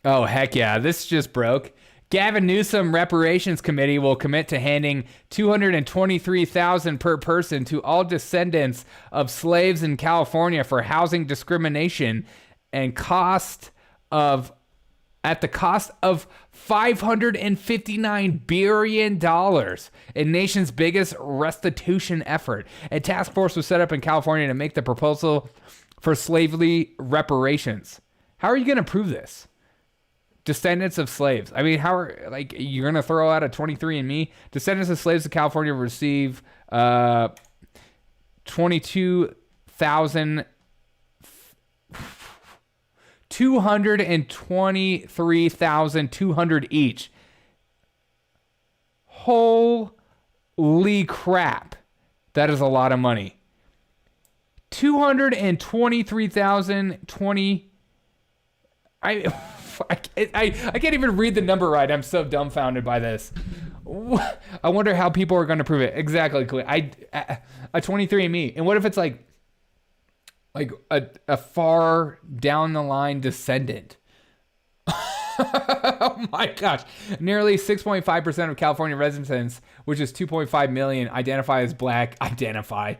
Oh, heck yeah. This just broke. Gavin Newsom Reparations Committee will commit to handing $223,000 per person to all descendants of slaves in California for housing discrimination and at the cost of $559 billion in nation's biggest restitution effort. A task force was set up in California to make the proposal for slavery reparations. How are you going to prove this? Descendants of slaves. I mean, you're going to throw out a 23andMe? Descendants of slaves in California receive 223,200 each. Holy crap. That is a lot of money. 223,020. I can't even read the number right. I'm so dumbfounded by this. I wonder how people are going to prove it. Exactly. A 23andMe. And what if it's like a far down the line descendant? Oh my gosh. Nearly 6.5% of California residents, which is 2.5 million, identify as black. Identify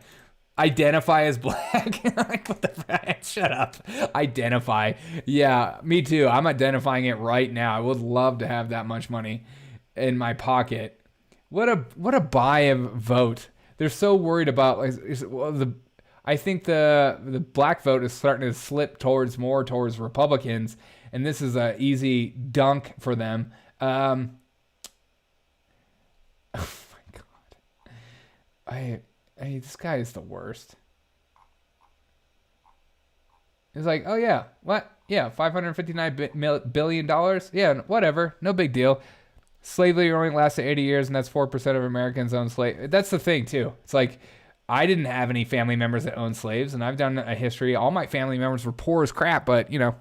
as black. What the fuck? Shut up. Identify. Yeah, me too. I'm identifying it right now. I would love to have that much money in my pocket. What a buy a vote. They're so worried about I think the black vote is starting to slip more towards Republicans, and this is a easy dunk for them. Oh my God. This guy is the worst. He's like, oh yeah, what? Yeah, $559 billion? Yeah, whatever, no big deal. Slavery only lasted 80 years, and that's 4% of Americans own slaves. That's the thing, too. It's like, I didn't have any family members that owned slaves, and I've done a history. All my family members were poor as crap, but, you know,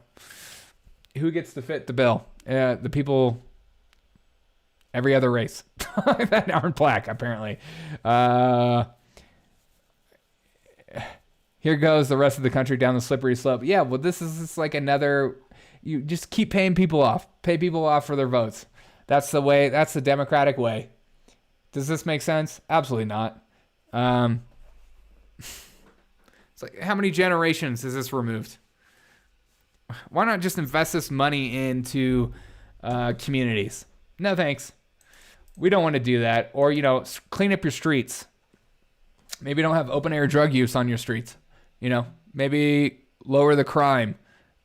who gets to fit the bill? The people... Every other race that aren't black, apparently. Here goes the rest of the country down the slippery slope. Yeah, well, this is just like another... You just keep paying people off. Pay people off for their votes. That's the way. That's the Democratic way. Does this make sense? Absolutely not. It's like, how many generations is this removed? Why not just invest this money into communities? No, thanks. We don't want to do that. Or, you know, clean up your streets. Maybe don't have open air drug use on your streets. You know, maybe lower the crime.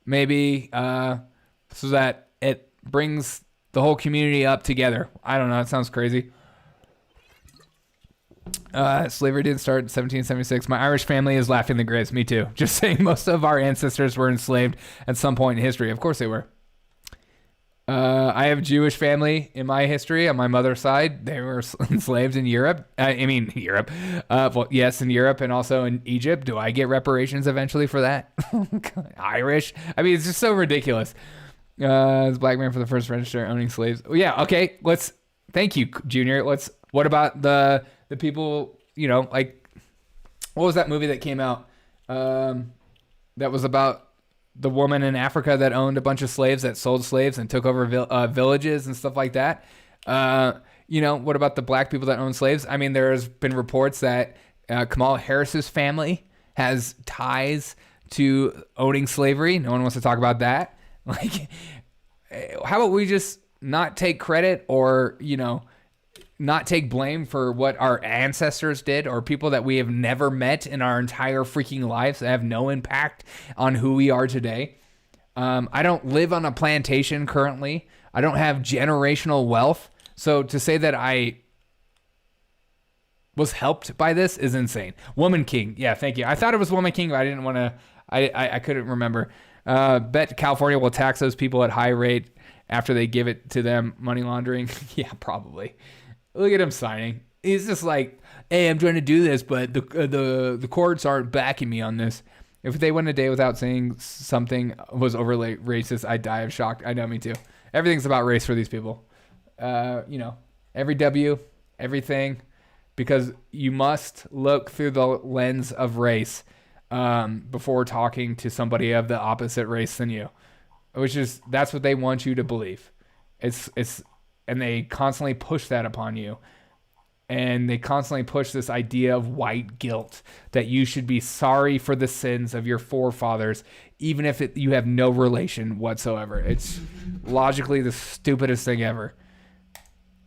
Maybe so that it brings the whole community up together. I don't know. That sounds crazy. Slavery didn't start in 1776. My Irish family is laughing the graves. Me too. Just saying, most of our ancestors were enslaved at some point in history. Of course they were. I have a Jewish family in my history on my mother's side. They were enslaved in Europe. Europe. Well, yes, in Europe and also in Egypt. Do I get reparations eventually for that? Irish. I mean, it's just so ridiculous. It's black man for the first register owning slaves. Oh, yeah. Okay. Thank you, Junior. What about the people, you know, like, what was that movie that came out that was about the woman in Africa that owned a bunch of slaves, that sold slaves and took over villages and stuff like that? You know, what about the black people that own slaves? I mean, there's been reports that Kamala Harris's family has ties to owning slavery. No one wants to talk about that. Like, how about we just not take credit or, not take blame for what our ancestors did or people that we have never met in our entire freaking lives that have no impact on who we are today. I don't live on a plantation currently. I don't have generational wealth. So to say that I was helped by this is insane. Woman King. Yeah, thank you. I thought it was Woman King, but I didn't want to, I couldn't remember. Bet California will tax those people at high rate after they give it to them. Money laundering. Yeah, probably. Look at him signing. He's just like, hey, I'm trying to do this, but the courts aren't backing me on this. If they went a day without saying something was overly racist, I'd die of shock. I know, me too. Everything's about race for these people. Every W, everything, because you must look through the lens of race before talking to somebody of the opposite race than you, that's what they want you to believe. And they constantly push that upon you. And they constantly push this idea of white guilt, that you should be sorry for the sins of your forefathers, even if you have no relation whatsoever. It's logically the stupidest thing ever.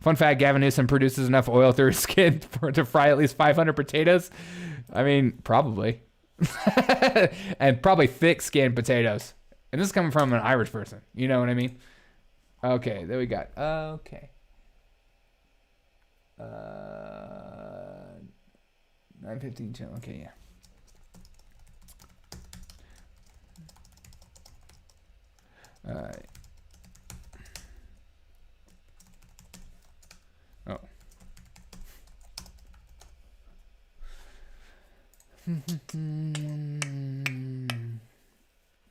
Fun fact, Gavin Newsom produces enough oil through his skin to fry at least 500 potatoes. I mean, probably. And probably thick-skinned potatoes. And this is coming from an Irish person. You know what I mean? Okay, there we got. Okay. 9:15. Okay, yeah. All right. Oh.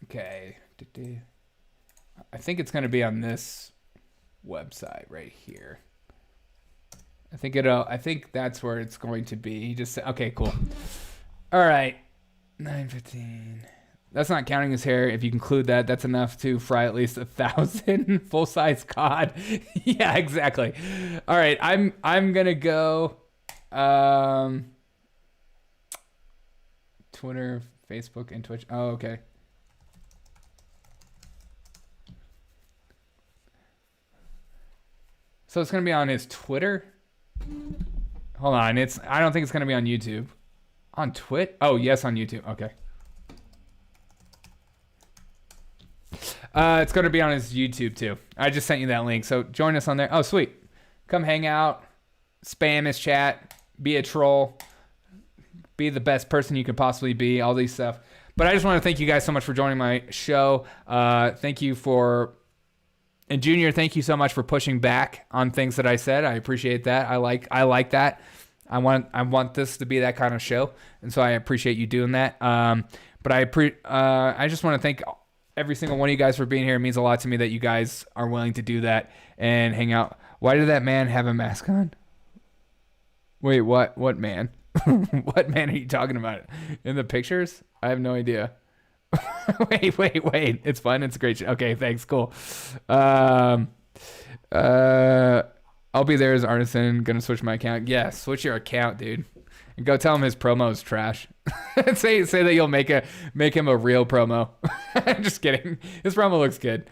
Okay. I think it's going to be on this website right here. I think that's where it's going to be. He just said, okay, cool. All right. 9:15. That's not counting his hair. If you include that, that's enough to fry at least 1,000 full-size cod. Yeah, exactly. All right. I'm going to go Twitter, Facebook, and Twitch. Oh, okay. So it's going to be on his Twitter? Hold on. I don't think it's going to be on YouTube. On Twit? Oh, yes, on YouTube. Okay. It's going to be on his YouTube, too. I just sent you that link. So join us on there. Oh, sweet. Come hang out. Spam his chat. Be a troll. Be the best person you could possibly be. All these stuff. But I just want to thank you guys so much for joining my show. Thank you for... And Junior, thank you so much for pushing back on things that I said. I appreciate that. I like that. I want this to be that kind of show, and so I appreciate you doing that. But I just want to thank every single one of you guys for being here. It means a lot to me that you guys are willing to do that and hang out. Why did that man have a mask on? Wait, what? What man? What man are you talking about? In the pictures? I have no idea. Wait. It's fun. It's a great show. Okay, thanks. Cool. I'll be there as Artisan. Gonna switch my account. Yeah, switch your account, dude. And go tell him his promo is trash. say that you'll make him a real promo. I'm just kidding. His promo looks good.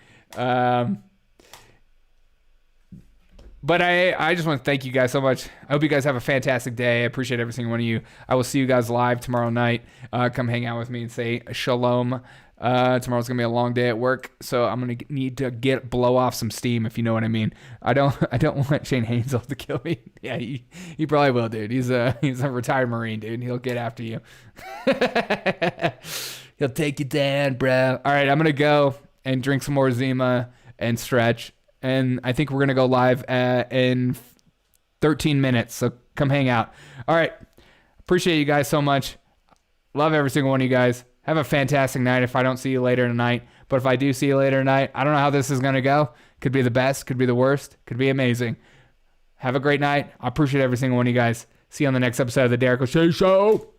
But I just want to thank you guys so much. I hope you guys have a fantastic day. I appreciate every single one of you. I will see you guys live tomorrow night. Come hang out with me and say shalom. Tomorrow's going to be a long day at work, so I'm going to need to blow off some steam, if you know what I mean. I don't want Shane Hazel to kill me. Yeah, he probably will, dude. He's a retired Marine, dude. He'll get after you. He'll take you down, bro. All right, I'm going to go and drink some more Zima and stretch. And I think we're going to go live in 13 minutes. So come hang out. All right. Appreciate you guys so much. Love every single one of you guys. Have a fantastic night if I don't see you later tonight. But if I do see you later tonight, I don't know how this is going to go. Could be the best. Could be the worst. Could be amazing. Have a great night. I appreciate every single one of you guys. See you on the next episode of The Derek O'Shea Show.